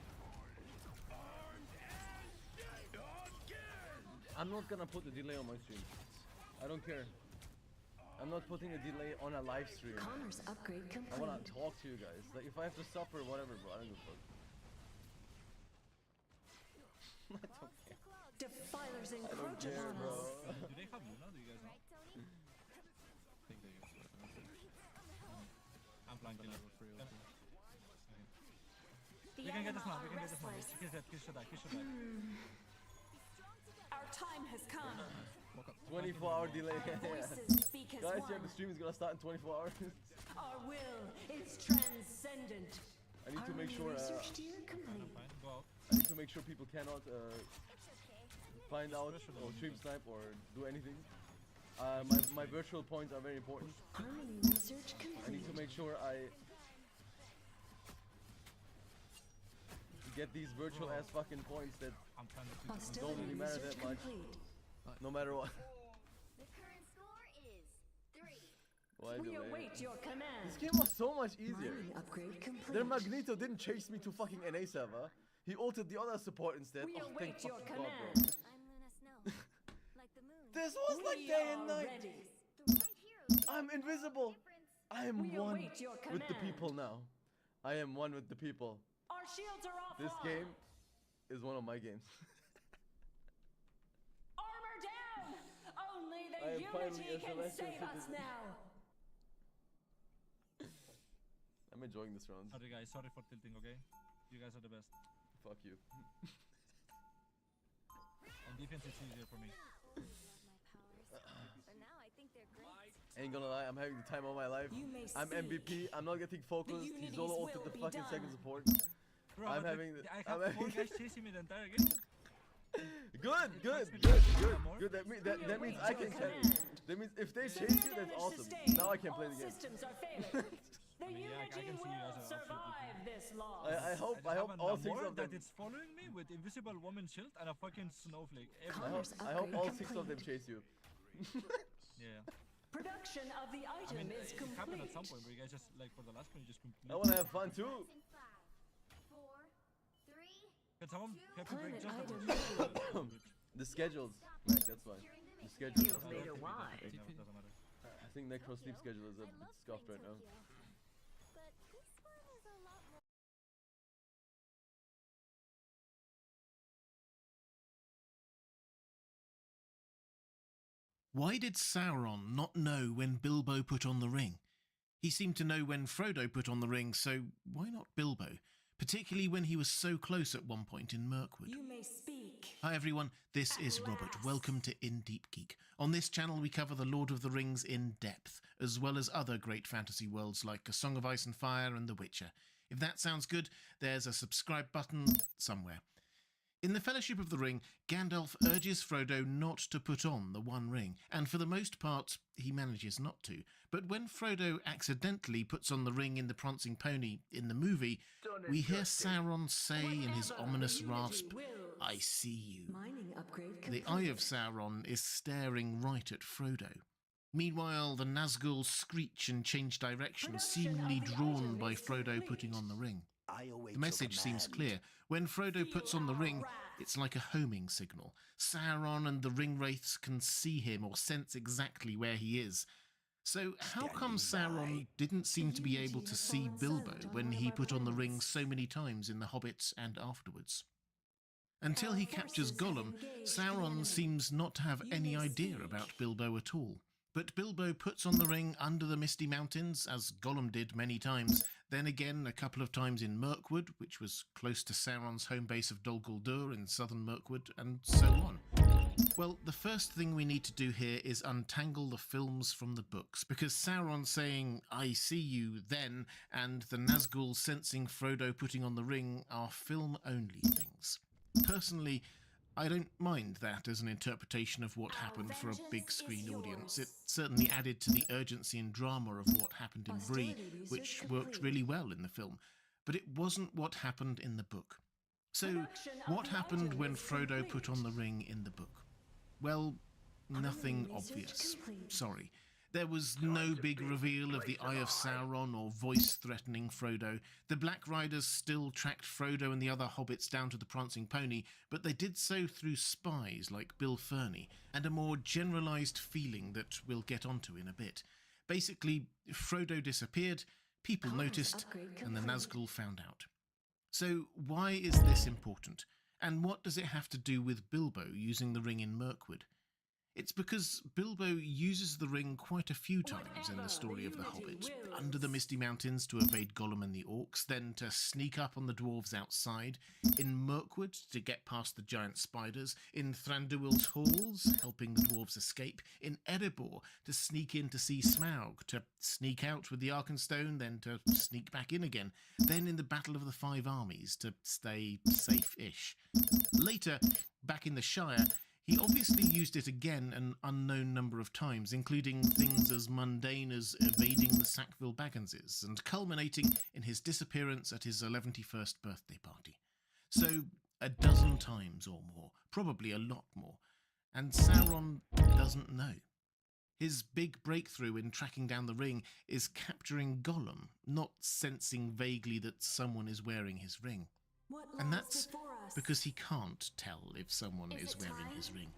C: I'm not gonna put a delay on my stream. I don't care. I'm not putting a delay on a live stream.
B: Commerce upgrade
C: I
B: complete.
C: wanna talk to you guys. Like, if I have to suffer, whatever, bro. I don't give a fuck. I don't care.
B: Defilers
C: I don't
B: encroach
C: care,
B: upon
C: bro.
B: us.
D: Do they have Luna? Do you guys know?
C: I think they used it.
D: I'm flanking
C: Gonna
D: it.
C: have a free
D: Yep.
C: ulti.
D: We can get this now. We can get this now. Kiss that. Kiss should die. Kiss should die.
B: Our time has come.
C: 24-hour delay.
B: Voices speak as
C: Guys,
B: one.
C: yeah, the stream is gonna start in 24 hours.
B: Our will is transcendent.
C: I need to make sure.
B: Research tier complete.
D: Fine. Go out.
C: I need to make sure people cannot find out or stream snipe or do anything. My virtual points are very important.
B: Harmony research
C: I
B: complete.
C: need to make sure I get these virtual ass fucking points that
D: I'm trying to.
B: Hostility
C: don't really matter
B: research
C: that much.
B: complete.
C: no matter what.
E: The current score is 3.
C: Why
B: We
C: delay?
B: await your command.
C: This game was so much easier.
B: Mining upgrade complete.
C: Their Magneto didn't chase me to fucking NA server. He ulted the other support instead.
B: We
C: Oh, thank
B: await your
C: fucking God,
B: command.
C: bro.
E: I'm Luna Snow. Like the moon.
C: This was like
B: We
C: day
B: are
C: and night.
B: ready.
E: The right hero.
C: I'm invisible.
E: Difference.
C: I am
B: We
C: one
B: await your
C: with the
B: command.
C: people now. I am one with the people.
B: Our shields are offline.
C: This game is one of my games.
B: Armor down. Only
C: I
B: the
C: am finally
B: unity
C: a
B: can
C: celestial
B: save us
C: citizen.
B: now.
C: I'm enjoying this round.
D: Sorry guys. Sorry for tilting. Okay. You guys are the best.
C: Fuck you.
D: On defense, it's easier for me.
E: Love my powers. But now I think they're great.
C: Ain't gonna lie, I'm having the time of my life.
B: You may
C: I'm
B: seek.
C: MVP. I'm not getting focused. He's
B: unities
C: solo
B: will
C: ulted the
B: be
C: fucking
B: done.
C: second support.
D: Bro,
C: I'm
D: but
C: having
D: I
C: I'm
D: have 4
C: having-
D: guys chasing me the entire game.
C: Good. Good. That
B: We
C: means
B: await
C: I
B: your
C: can carry.
B: command.
C: That means if they
B: Severe
C: chase you, that's
B: damage
C: awesome.
B: sustained.
C: Now I can play
B: All
C: the game.
B: systems are failing. The
D: I mean, yeah, I can
B: unity
D: see you guys
B: will
D: are absolutely
B: survive this loss.
C: I hope
D: I
C: all
D: have
C: 6
D: a
C: of them.
D: that it's following me with invisible woman shield and a fucking snowflake.
C: I
B: Commerce
C: hope all
B: upgrade
C: 6 of them
B: complete.
C: chase you.
D: Yeah.
B: Production of the
D: I
B: item
D: mean,
B: is
D: it happened at
B: complete.
D: some point where you guys just like for the last one you just completely.
C: I wanna have fun too.
E: In 5, 4, 3.
D: Can someone help me break
B: Planet
D: just a
B: item
C: The schedules, Mac, that's why. The schedules.
B: You've
C: are
B: made
C: fucked.
B: a wide.
D: Doesn't matter.
C: I think Necro sleep schedule is a bit scuffed right now.
E: But this one is a lot more.
A: Why did Sauron not know when Bilbo put on the ring? He seemed to know when Frodo put on the ring, so why not Bilbo? Particularly when he was so close at one point in Mirkwood.
B: You may speak.
A: Hi everyone, this is
B: At
A: Robert.
B: last.
A: Welcome to In Deep Geek. On this channel we cover the Lord of the Rings in depth, as well as other great fantasy worlds like A Song of Ice and Fire and The Witcher. If that sounds good, there's a subscribe button somewhere. In the Fellowship of the Ring, Gandalf urges Frodo not to put on the One Ring, and for the most part, he manages not to. But when Frodo accidentally puts on the ring in The Prancing Pony in the movie, we hear Sauron say in his
B: Whatever
A: ominous
B: unity
A: rasp,
B: wills.
A: "I see you."
B: Mining upgrade
A: The
B: complete.
A: eye of Sauron is staring right at Frodo. Meanwhile, the Nazgul screech and change direction,
B: Production
A: seemingly
B: of the
A: drawn
B: item
A: by
B: is
A: Frodo
B: complete.
A: putting on the ring.
F: I await
A: The message
F: your
A: seems
F: command.
A: clear. When Frodo puts on the
B: our
A: ring,
B: wrath.
A: it's like a homing signal. Sauron and the ring wraiths can see him or sense exactly where he is. So how come
F: Standing
A: Sauron
F: by.
A: didn't seem to be
B: Unity
A: able to
B: has
A: see
B: fallen
A: Bilbo
B: silent on
A: when
B: one of
A: he
B: our
A: put on the ring
B: planets.
A: so many times in The Hobbit and afterwards? Until he captures Gollum, Sauron seems not to have any idea about Bilbo at all. But Bilbo puts on the ring under the Misty Mountains, as Gollum did many times, then again a couple of times in Mirkwood, which was close to Sauron's home base of Dol Guldur in southern Mirkwood, and so on. Well, the first thing we need to do here is untangle the films from the books, because Sauron saying, "I see you," then, and the Nazgul sensing Frodo putting on the ring are film-only things. Personally, I don't mind that as an interpretation of what happened for a big screen audience. It certainly added to the urgency and drama of what happened in Bree, which worked really well in the film. But it wasn't what happened in the book. So, what happened when Frodo put on the ring in the book? Well, nothing obvious. Sorry. There was no big reveal of the Eye of Sauron or voice threatening Frodo. The Black Riders still tracked Frodo and the other hobbits down to the Prancing Pony, but they did so through spies like Bill Ferny, and a more generalised feeling that we'll get onto in a bit. Basically, Frodo disappeared, people noticed, and the Nazgul found out. So why is this important? And what does it have to do with Bilbo using the ring in Mirkwood? It's because Bilbo uses the ring quite a few times in the story of The Hobbit. Under the Misty Mountains to evade Gollum and the orcs, then to sneak up on the dwarves outside, in Mirkwood to get past the giant spiders, in Thranduil's halls, helping the dwarves escape, in Erebor to sneak in to see Smaug, to sneak out with the Arkenstone, then to sneak back in again, then in the Battle of the Five Armies to stay safe-ish. Later, back in the Shire, he obviously used it again an unknown number of times, including things as mundane as evading the Sackville Bagginses, and culminating in his disappearance at his 11th birthday party. So, a dozen times or more, probably a lot more. And Sauron doesn't know. His big breakthrough in tracking down the ring is capturing Gollum, not sensing vaguely that someone is wearing his ring. And that's because he can't tell if someone is wearing his ring.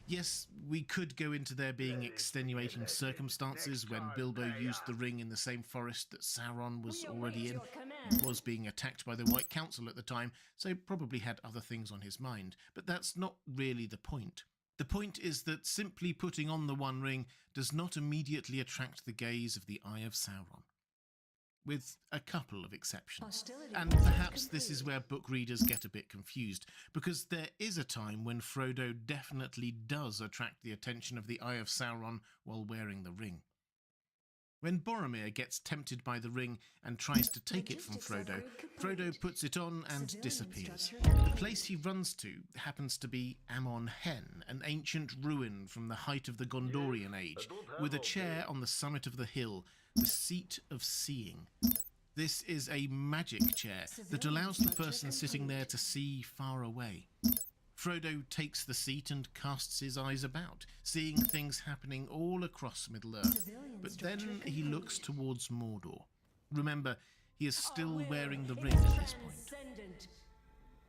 A: Yes, we could go into there being extenuating circumstances when Bilbo used the ring in the same forest that Sauron was already in. He was being attacked by the White Council at the time, so probably had other things on his mind. But that's not really the point. The point is that simply putting on the One Ring does not immediately attract the gaze of the Eye of Sauron, with a couple of exceptions. And perhaps this is where book readers get a bit confused, because there is a time when Frodo definitely does attract the attention of the Eye of Sauron while wearing the ring. When Boromir gets tempted by the ring and tries to take it from Frodo, Frodo puts it on and disappears. The place he runs to happens to be Amon Hen, an ancient ruin from the height of the Gondorian age, with a chair on the summit of the hill, the seat of seeing. This is a magic chair that allows the person sitting there to see far away. Frodo takes the seat and casts his eyes about, seeing things happening all across Middle-earth. But then he looks towards Mordor. Remember, he is still wearing the ring at this point.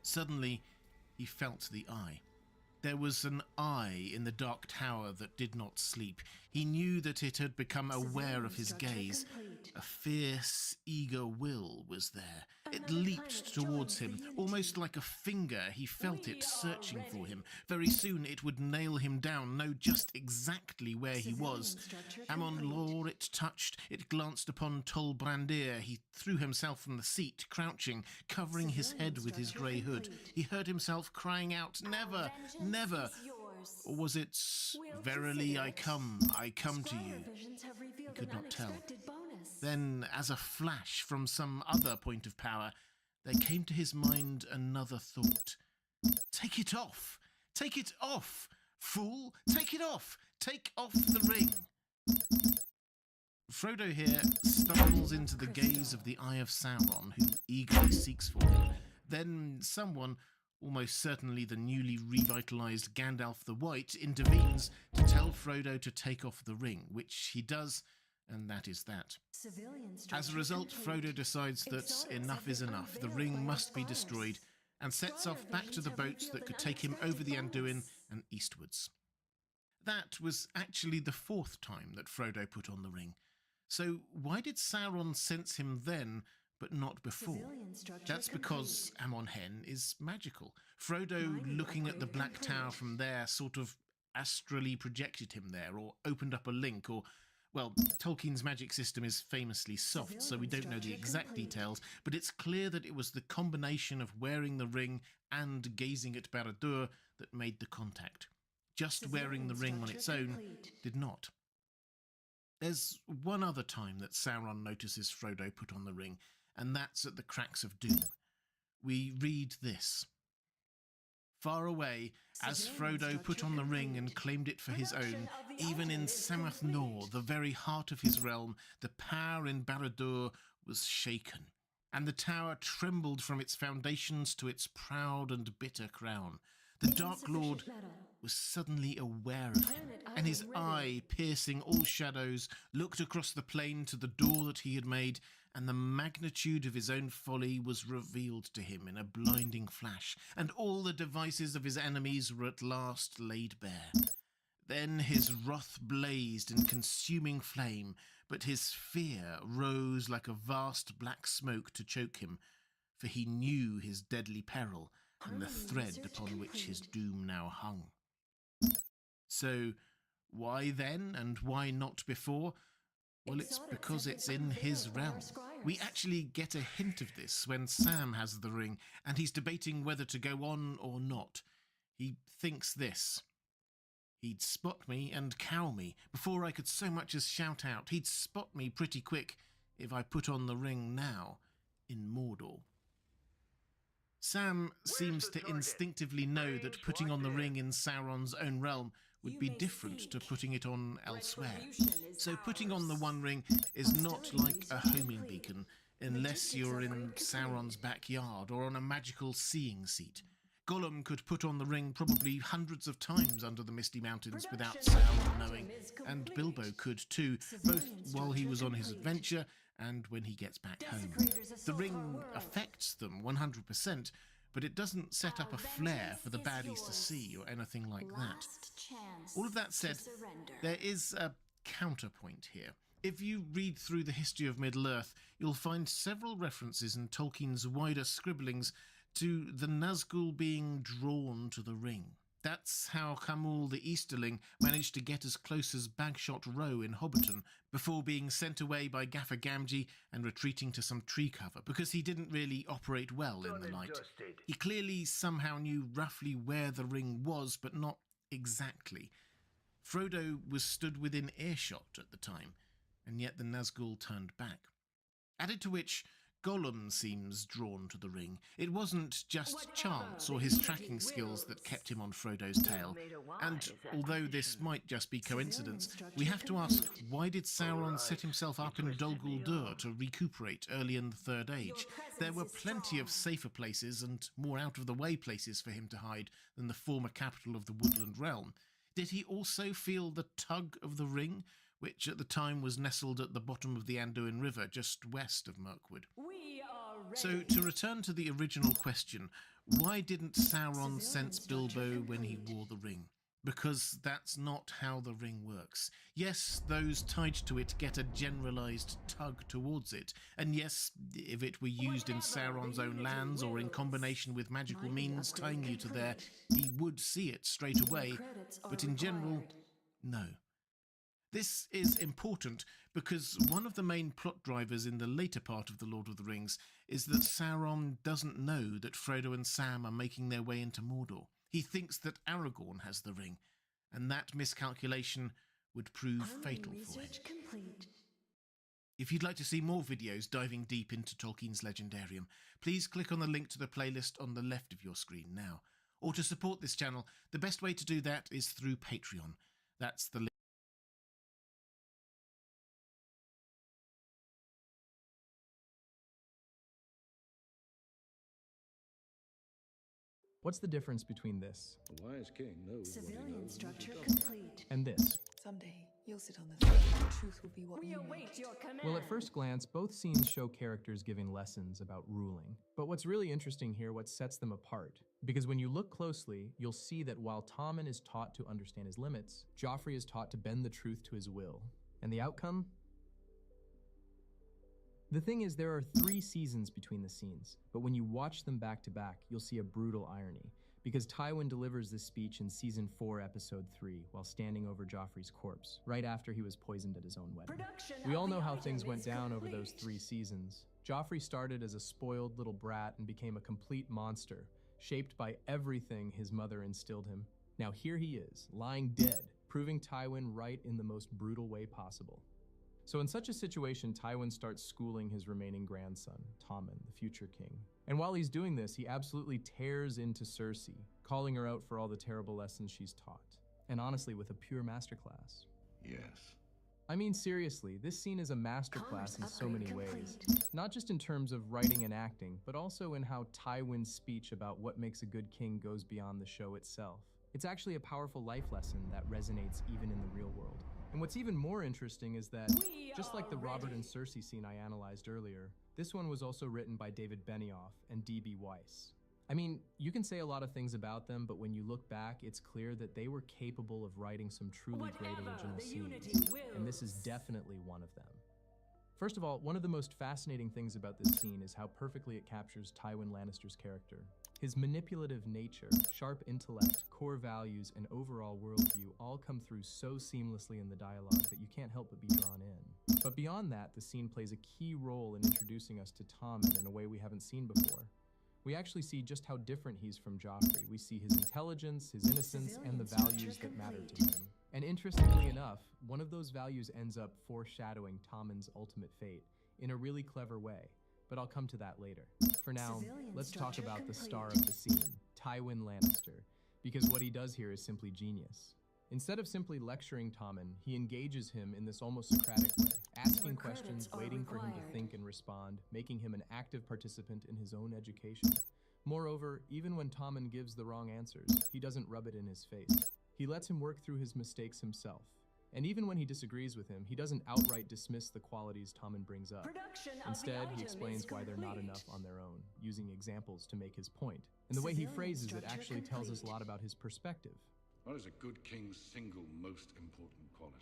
A: Suddenly, he felt the eye. There was an eye in the dark tower that did not sleep. He knew that it had become aware of his gaze. A fierce, eager will was there. It leaped towards him, almost like a finger. He felt it searching for him. Very soon it would nail him down, know just exactly where he was. Amon Lor it touched. It glanced upon Tol Brandir. He threw himself from the seat, crouching, covering his head with his grey hood. He heard himself crying out, "Never! Never!" Or was it, "Verily I come to you"? He could not tell. Then, as a flash from some other point of power, there came to his mind another thought. Take it off! Take it off! Fool! Take it off! Take off the ring! Frodo here stumbles into the gaze of the Eye of Sauron, who eagerly seeks for him. Then someone, almost certainly the newly revitalized Gandalf the White, intervenes to tell Frodo to take off the ring, which he does, and that is that. As a result, Frodo decides that enough is enough, the ring must be destroyed, and sets off back to the boats that could take him over the Anduin and eastwards. That was actually the 4th time that Frodo put on the ring. So why did Sauron sense him then, but not before.
B: Civilian structure
A: That's because Amon Hen is magical. Frodo, looking at the Black Tower from there, sort of astrally projected him there, or opened up a link, or, well, Tolkien's magic system is famously soft, so we don't know the exact details, but it's clear that it was the combination of wearing the ring and gazing at Barad-dûr that made the contact. Just wearing the ring on its own did not. There's one other time that Sauron notices Frodo put on the ring, and that's at the Cracks of Doom. We read this. Far away, as Frodo put on the ring and claimed it for his own, even in Samath Nor, the very heart of his realm, the power in Barad-dûr was shaken, and the tower trembled from its foundations to its proud and bitter crown. The Dark Lord was suddenly aware of him, and his eye, piercing all shadows, looked across the plain to the door that he had made, and the magnitude of his own folly was revealed to him in a blinding flash, and all the devices of his enemies were at last laid bare. Then his wrath blazed in consuming flame, but his fear rose like a vast black smoke to choke him, for he knew his deadly peril and the thread upon which his doom now hung. So, why then, and why not before? Well, it's because it's in his realm. We actually get a hint of this when Sam has the ring, and he's debating whether to go on or not. He thinks this. He'd spot me and cow me before I could so much as shout out. He'd spot me pretty quick if I put on the ring now in Mordor. Sam seems to instinctively know that putting on the ring in Sauron's own realm would be different to putting it on elsewhere. So putting on the One Ring is not like a homing beacon, unless you're in Sauron's backyard or on a magical seeing seat. Gollum could put on the ring probably hundreds of times under the Misty Mountains without Sauron knowing, and Bilbo could too, both while he was on his adventure and when he gets back home. The ring affects them 100%, but it doesn't set up a flare for the baddies to see or anything like that. All of that said, there is a counterpoint here. If you read through the history of Middle-earth, you'll find several references in Tolkien's wider scribblings to the Nazgul being drawn to the ring. That's how Khamûl the Easterling managed to get as close as Bagshot Row in Hobbiton before being sent away by Gaffer Gamgee and retreating to some tree cover because he didn't really operate well in the light. He clearly somehow knew roughly where the ring was, but not exactly. Frodo was stood within earshot at the time, and yet the Nazgul turned back. Added to which, Gollum seems drawn to the ring. It wasn't just chance or his tracking skills that kept him on Frodo's tail. And although this might just be coincidence, we have to ask, why did Sauron set himself up in Dol Guldur to recuperate early in the Third Age? There were plenty of safer places and more out-of-the-way places for him to hide than the former capital of the Woodland Realm. Did he also feel the tug of the ring, which at the time was nestled at the bottom of the Anduin River just west of Mirkwood? So, to return to the original question, why didn't Sauron sense Bilbo when he wore the ring? Because that's not how the ring works. Yes, those tied to it get a generalised tug towards it, and yes, if it were used in Sauron's own lands or in combination with magical means tying you to there, he would see it straight away, but in general, no. This is important because one of the main plot drivers in the later part of The Lord of the Rings is that Sauron doesn't know that Frodo and Sam are making their way into Mordor. He thinks that Aragorn has the ring, and that miscalculation would prove fatal for him. If you'd like to see more videos diving deep into Tolkien's Legendarium, please click on the link to the playlist on the left of your screen now. Or to support this channel, the best way to do that is through Patreon. That's the link.
F: What's the difference between this
G: The wise king knows what he
B: Civilian
G: knows.
B: structure complete.
F: and this?
H: Someday, you'll sit on the throne. The truth will be what you make.
B: your command.
F: Well, at first glance, both scenes show characters giving lessons about ruling. But what's really interesting here, what sets them apart? Because when you look closely, you'll see that while Tommen is taught to understand his limits, Joffrey is taught to bend the truth to his will. And the outcome? The thing is, there are 3 seasons between the scenes, but when you watch them back to back, you'll see a brutal irony, because Tywin delivers this speech in Season 4, Episode 3, while standing over Joffrey's corpse, right after he was poisoned at his own wedding. We all know how things went down over those 3 seasons. Joffrey started as a spoiled little brat and became a complete monster, shaped by everything his mother instilled him. Now here he is, lying dead, proving Tywin right in the most brutal way possible. So in such a situation, Tywin starts schooling his remaining grandson, Tommen, the future king. And while he's doing this, he absolutely tears into Cersei, calling her out for all the terrible lessons she's taught. And honestly, with a pure masterclass.
G: Yes.
F: I mean, seriously, this scene is a masterclass in so many ways. Not just in terms of writing and acting, but also in how Tywin's speech about what makes a good king goes beyond the show itself. It's actually a powerful life lesson that resonates even in the real world. And what's even more interesting is that, just like the Robert and Cersei scene I analyzed earlier, this one was also written by David Benioff and D.B. Weiss. I mean, you can say a lot of things about them, but when you look back, it's clear that they were capable of writing some truly great original scenes, and this is definitely one of them. First of all, one of the most fascinating things about this scene is how perfectly it captures Tywin Lannister's character. His manipulative nature, sharp intellect, core values, and overall worldview all come through so seamlessly in the dialogue that you can't help but be drawn in. But beyond that, the scene plays a key role in introducing us to Tommen in a way we haven't seen before. We actually see just how different he's from Joffrey. We see his intelligence, his innocence, and the values that matter to him. And interestingly enough, one of those values ends up foreshadowing Tommen's ultimate fate in a really clever way. But I'll come to that later. For now, let's talk about the star of the scene, Tywin Lannister, because what he does here is simply genius. Instead of simply lecturing Tommen, he engages him in this almost Socratic way, asking questions, waiting for him to think and respond, making him an active participant in his own education. Moreover, even when Tommen gives the wrong answers, he doesn't rub it in his face. He lets him work through his mistakes himself. And even when he disagrees with him, he doesn't outright dismiss the qualities Tommen brings up. Instead, he explains why they're not enough on their own, using examples to make his point. And the way he phrases it actually tells us a lot about his perspective.
G: What is a good king's single most important quality?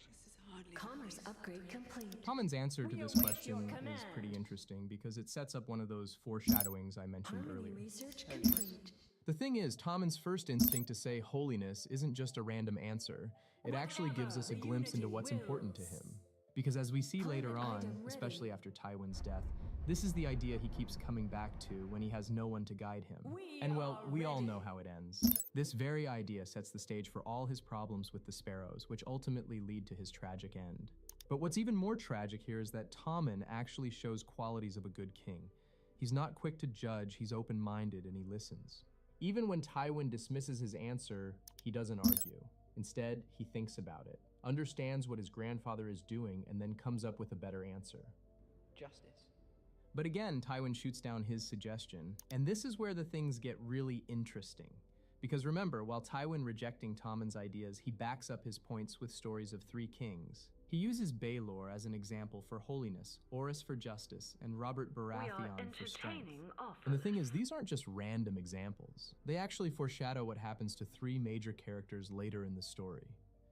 B: Commerce upgrade complete.
F: Tommen's answer to this question is pretty interesting because it sets up one of those foreshadowings I mentioned earlier.
B: Research complete.
F: The thing is, Tommen's first instinct to say holiness isn't just a random answer. It actually gives us a glimpse into what's important to him. Because as we see later on, especially after Tywin's death, this is the idea he keeps coming back to when he has no one to guide him. And well, we all know how it ends. This very idea sets the stage for all his problems with the Sparrows, which ultimately lead to his tragic end. But what's even more tragic here is that Tommen actually shows qualities of a good king. He's not quick to judge, he's open-minded, and he listens. Even when Tywin dismisses his answer, he doesn't argue. Instead, he thinks about it, understands what his grandfather is doing, and then comes up with a better answer.
I: Justice.
F: But again, Tywin shoots down his suggestion, and this is where the things get really interesting. Because remember, while Tywin rejecting Tommen's ideas, he backs up his points with stories of 3 kings. He uses Baelor as an example for holiness, Orys for justice, and Robert Baratheon for strength. And the thing is, these aren't just random examples. They actually foreshadow what happens to 3 major characters later in the story.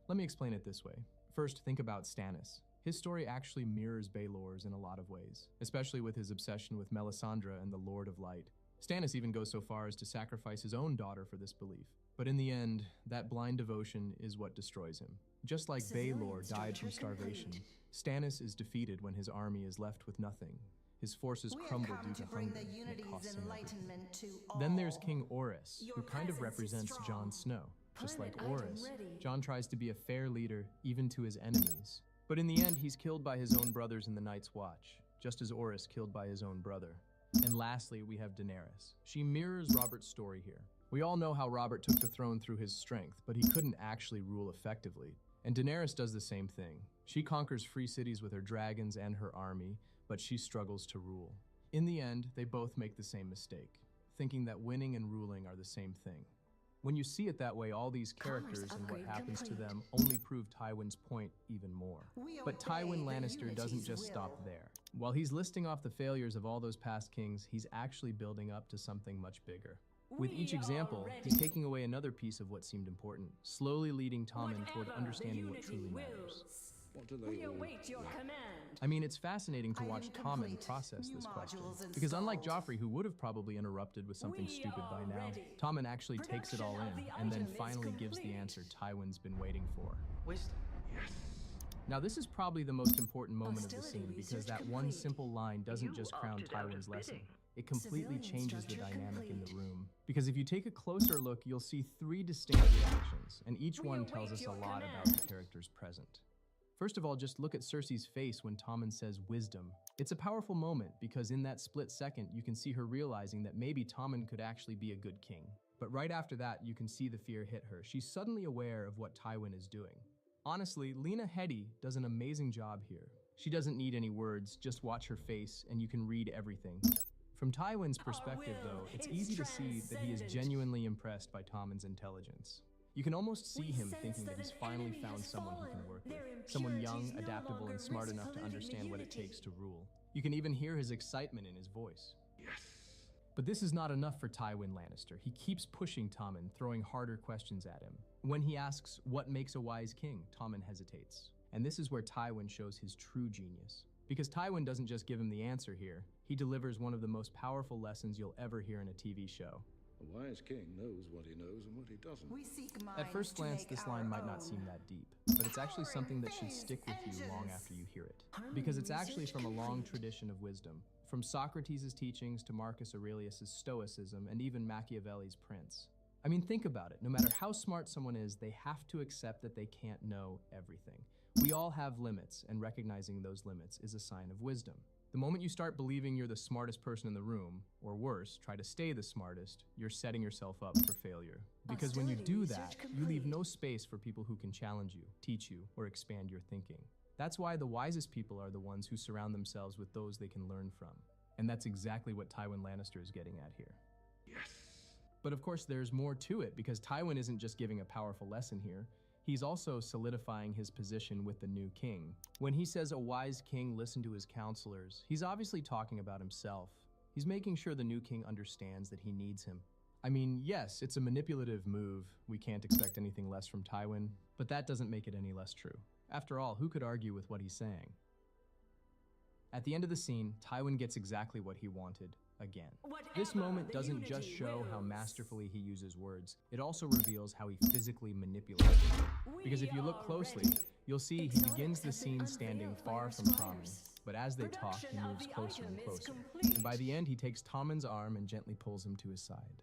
F: Let me explain it this way. First, think about Stannis. His story actually mirrors Baelor's in a lot of ways, especially with his obsession with Melisandre and the Lord of Light. Stannis even goes so far as to sacrifice his own daughter for this belief. But in the end, that blind devotion is what destroys him. Just like Baelor died from starvation, Stannis is defeated when his army is left with nothing. His forces crumble due to hunger, and it costs him everything. Then there's King Orys, who kind of represents Jon Snow. Just like Orys, Jon tries to be a fair leader, even to his enemies. But in the end, he's killed by his own brothers in the Night's Watch, just as Orys killed by his own brother. And lastly, we have Daenerys. She mirrors Robert's story here. We all know how Robert took the throne through his strength, but he couldn't actually rule effectively. And Daenerys does the same thing. She conquers free cities with her dragons and her army, but she struggles to rule. In the end, they both make the same mistake, thinking that winning and ruling are the same thing. When you see it that way, all these characters and what happens to them only prove Tywin's point even more. But Tywin Lannister doesn't just stop there. While he's listing off the failures of all those past kings, he's actually building up to something much bigger. With each example, he's taking away another piece of what seemed important, slowly leading Tommen toward understanding what truly matters.
G: What do they all
B: Await your command.
F: I mean, it's fascinating to watch Tommen process this question. Because unlike Joffrey, who would have probably interrupted with something stupid by now, Tommen actually takes it all in and then finally gives the answer Tywin's been waiting for.
I: Wisdom.
F: Now, this is probably the most important moment of the scene because that one simple line doesn't just crown Tywin's lesson. It completely changes the dynamic in the room. Because if you take a closer look, you'll see 3 distinct reactions, and each one tells us a lot about the characters present. First of all, just look at Cersei's face when Tommen says wisdom. It's a powerful moment because in that split second, you can see her realizing that maybe Tommen could actually be a good king. But right after that, you can see the fear hit her. She's suddenly aware of what Tywin is doing. Honestly, Lena Headey does an amazing job here. She doesn't need any words, just watch her face and you can read everything. From Tywin's perspective though, it's easy to see that he is genuinely impressed by Tommen's intelligence. You can almost see him thinking that he's finally found someone he can work with. Someone young, adaptable, and smart enough to understand what it takes to rule. You can even hear his excitement in his voice. But this is not enough for Tywin Lannister. He keeps pushing Tommen, throwing harder questions at him. When he asks, what makes a wise king, Tommen hesitates. And this is where Tywin shows his true genius. Because Tywin doesn't just give him the answer here, he delivers one of the most powerful lessons you'll ever hear in a TV show.
G: A wise king knows what he knows and what he doesn't.
F: At first glance, this line might not seem that deep, but it's actually something that should stick with you long after you hear it. Because it's actually from a long tradition of wisdom, from Socrates' teachings to Marcus Aurelius' Stoicism and even Machiavelli's Prince. I mean, think about it. No matter how smart someone is, they have to accept that they can't know everything. We all have limits, and recognizing those limits is a sign of wisdom. The moment you start believing you're the smartest person in the room, or worse, try to stay the smartest, you're setting yourself up for failure. Because when you do that, you leave no space for people who can challenge you, teach you, or expand your thinking. That's why the wisest people are the ones who surround themselves with those they can learn from. And that's exactly what Tywin Lannister is getting at here. But of course, there's more to it, because Tywin isn't just giving a powerful lesson here. He's also solidifying his position with the new king. When he says a wise king listened to his counselors, he's obviously talking about himself. He's making sure the new king understands that he needs him. I mean, yes, it's a manipulative move. We can't expect anything less from Tywin, but that doesn't make it any less true. After all, who could argue with what he's saying? At the end of the scene, Tywin gets exactly what he wanted. Again. This moment doesn't just show how masterfully he uses words, it also reveals how he physically manipulates them. Because if you look closely, you'll see he begins the scene standing far from Tommen, but as they talk, he moves closer and closer. And by the end, he takes Tommen's arm and gently pulls him to his side.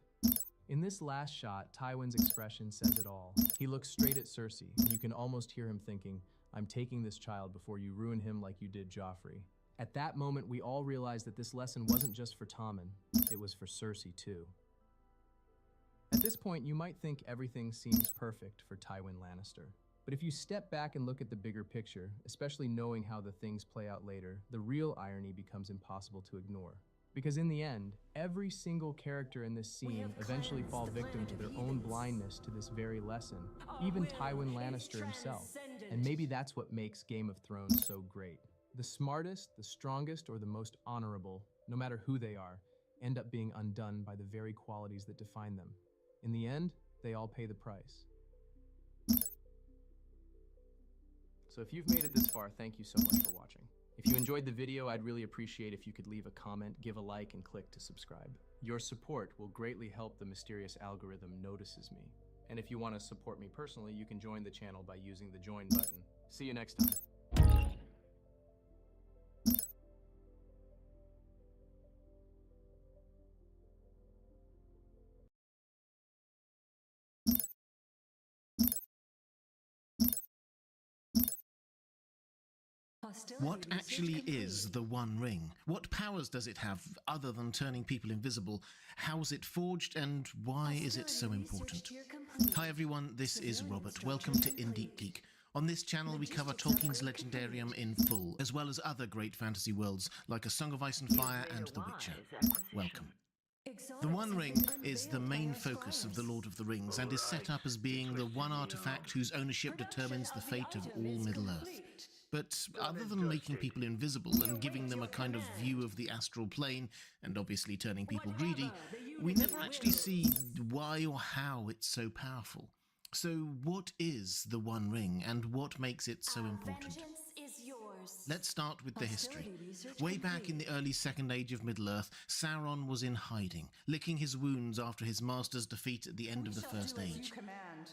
F: In this last shot, Tywin's expression says it all. He looks straight at Cersei, and you can almost hear him thinking, I'm taking this child before you ruin him like you did Joffrey. At that moment, we all realized that this lesson wasn't just for Tommen, it was for Cersei too. At this point, you might think everything seems perfect for Tywin Lannister. But if you step back and look at the bigger picture, especially knowing how the things play out later, the real irony becomes impossible to ignore. Because in the end, every single character in this scene eventually fall victim to their own blindness to this very lesson, even Tywin Lannister himself. And maybe that's what makes Game of Thrones so great. The smartest, the strongest, or the most honorable, no matter who they are, end up being undone by the very qualities that define them. In the end, they all pay the price. So if you've made it this far, thank you so much for watching. If you enjoyed the video, I'd really appreciate if you could leave a comment, give a like, and click to subscribe. Your support will greatly help the mysterious algorithm notices me. And if you want to support me personally, you can join the channel by using the join button. See you next time.
A: What actually is the One Ring? What powers does it have other than turning people invisible? How was it forged, and why is it so important? Hi everyone, this is Robert. Welcome to Indie Geek. On this channel we cover Tolkien's Legendarium in full, as well as other great fantasy worlds like A Song of Ice and Fire and The Witcher. Welcome. The One Ring is the main focus of The Lord of the Rings and is set up as being the one artifact whose ownership determines the fate of all Middle-earth. But other than making people invisible and giving them a kind of view of the astral plane, and obviously turning people greedy, we never actually see why or how it's so powerful. So what is the One Ring, and what makes it so important?
B: Vengeance is yours.
A: Let's start with the history. Way back in the early Second Age of Middle-earth, Sauron was in hiding, licking his wounds after his master's defeat at the end of the First Age.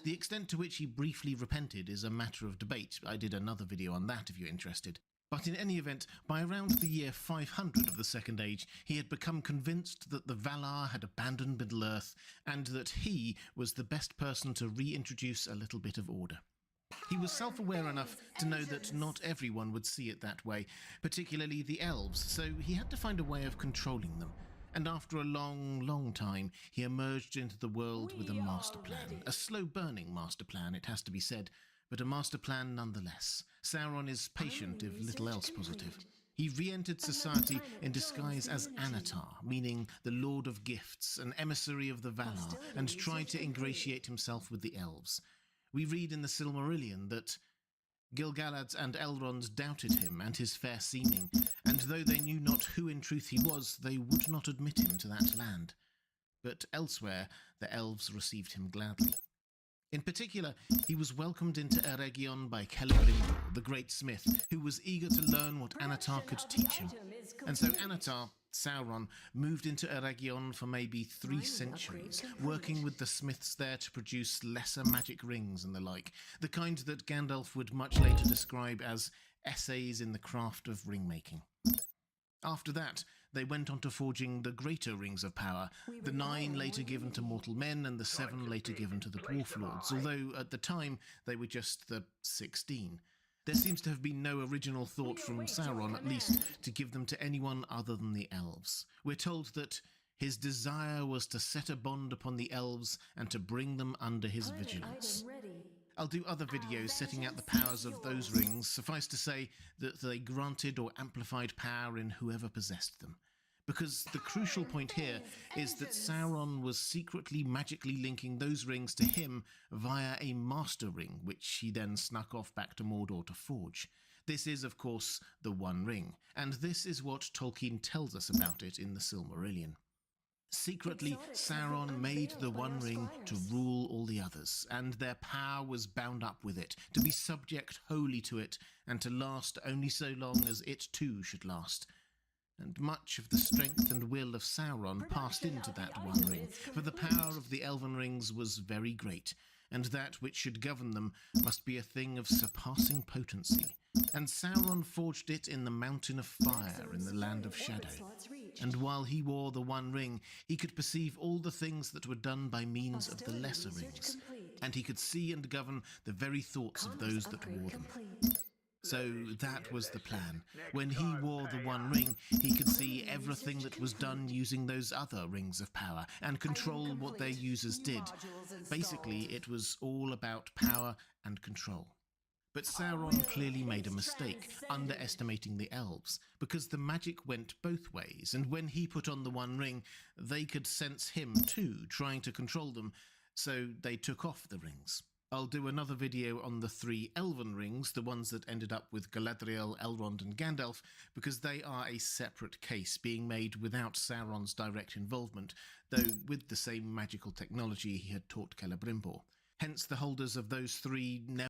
A: The extent to which he briefly repented is a matter of debate. I did another video on that if you're interested. But in any event, by around the year 500 of the Second Age, he had become convinced that the Valar had abandoned Middle-earth, and that he was the best person to reintroduce a little bit of order. He was self-aware enough to know that not everyone would see it that way, particularly the elves, so he had to find a way of controlling them. And after a long time, he emerged into the world with a master plan. A slow-burning master plan, it has to be said, but a master plan nonetheless. Sauron is patient, if little else positive. He re-entered society in disguise as Anatar, meaning the Lord of Gifts, an emissary of the Valar, and tried to ingratiate himself with the elves. We read in the Silmarillion that Gil-galad and Elrond doubted him and his fair seeming, and though they knew not who in truth he was, they would not admit him to that land. But elsewhere, the elves received him gladly. In particular, he was welcomed into Eregion by Celebrimbor, the great smith, who was eager to learn what Anatar could teach him. And so Anatar, Sauron, moved into Eregion for maybe 3 centuries, working with the smiths there to produce lesser magic rings and the like, the kind that Gandalf would much later describe as essays in the craft of ring-making. After that, they went on to forging the greater rings of power, the 9 later given to mortal men and the 7 later given to the dwarf lords, although at the time they were just the 16. There seems to have been no original thought from Sauron, at least, to give them to anyone other than the elves. We're told that his desire was to set a bond upon the elves and to bring them under his vigilance. I'll do other videos setting out the powers of those rings. Suffice to say that they granted or amplified power in whoever possessed them. Because the crucial point here is that Sauron was secretly magically linking those rings to him via a master ring, which he then snuck off back to Mordor to forge. This is, of course, the One Ring, and this is what Tolkien tells us about it in the Silmarillion. Secretly, Sauron made the One Ring to rule all the others, and their power was bound up with it, to be subject wholly to it, and to last only so long as it too should last. And much of the strength and will of Sauron passed into that One Ring, for the power of the Elven Rings was very great, and that which should govern them must be a thing of surpassing potency. And Sauron forged it in the Mountain of Fire in the Land of Shadow. And while he wore the One Ring, he could perceive all the things that were done by means of the lesser rings, and he could see and govern the very thoughts of those that wore them. So that was the plan. When he wore the One Ring, he could see everything that was done using those other rings of power and control what their users did. Basically, it was all about power and control. But Sauron clearly made a mistake, underestimating the elves, because the magic went both ways, and when he put on the One Ring, they could sense him too, trying to control them, so they took off the rings. I'll do another video on the 3 Elven rings, the ones that ended up with Galadriel, Elrond and Gandalf, because they are a separate case, being made without Sauron's direct involvement, though with the same magical technology he had taught Celebrimbor. Hence the holders of those 3 never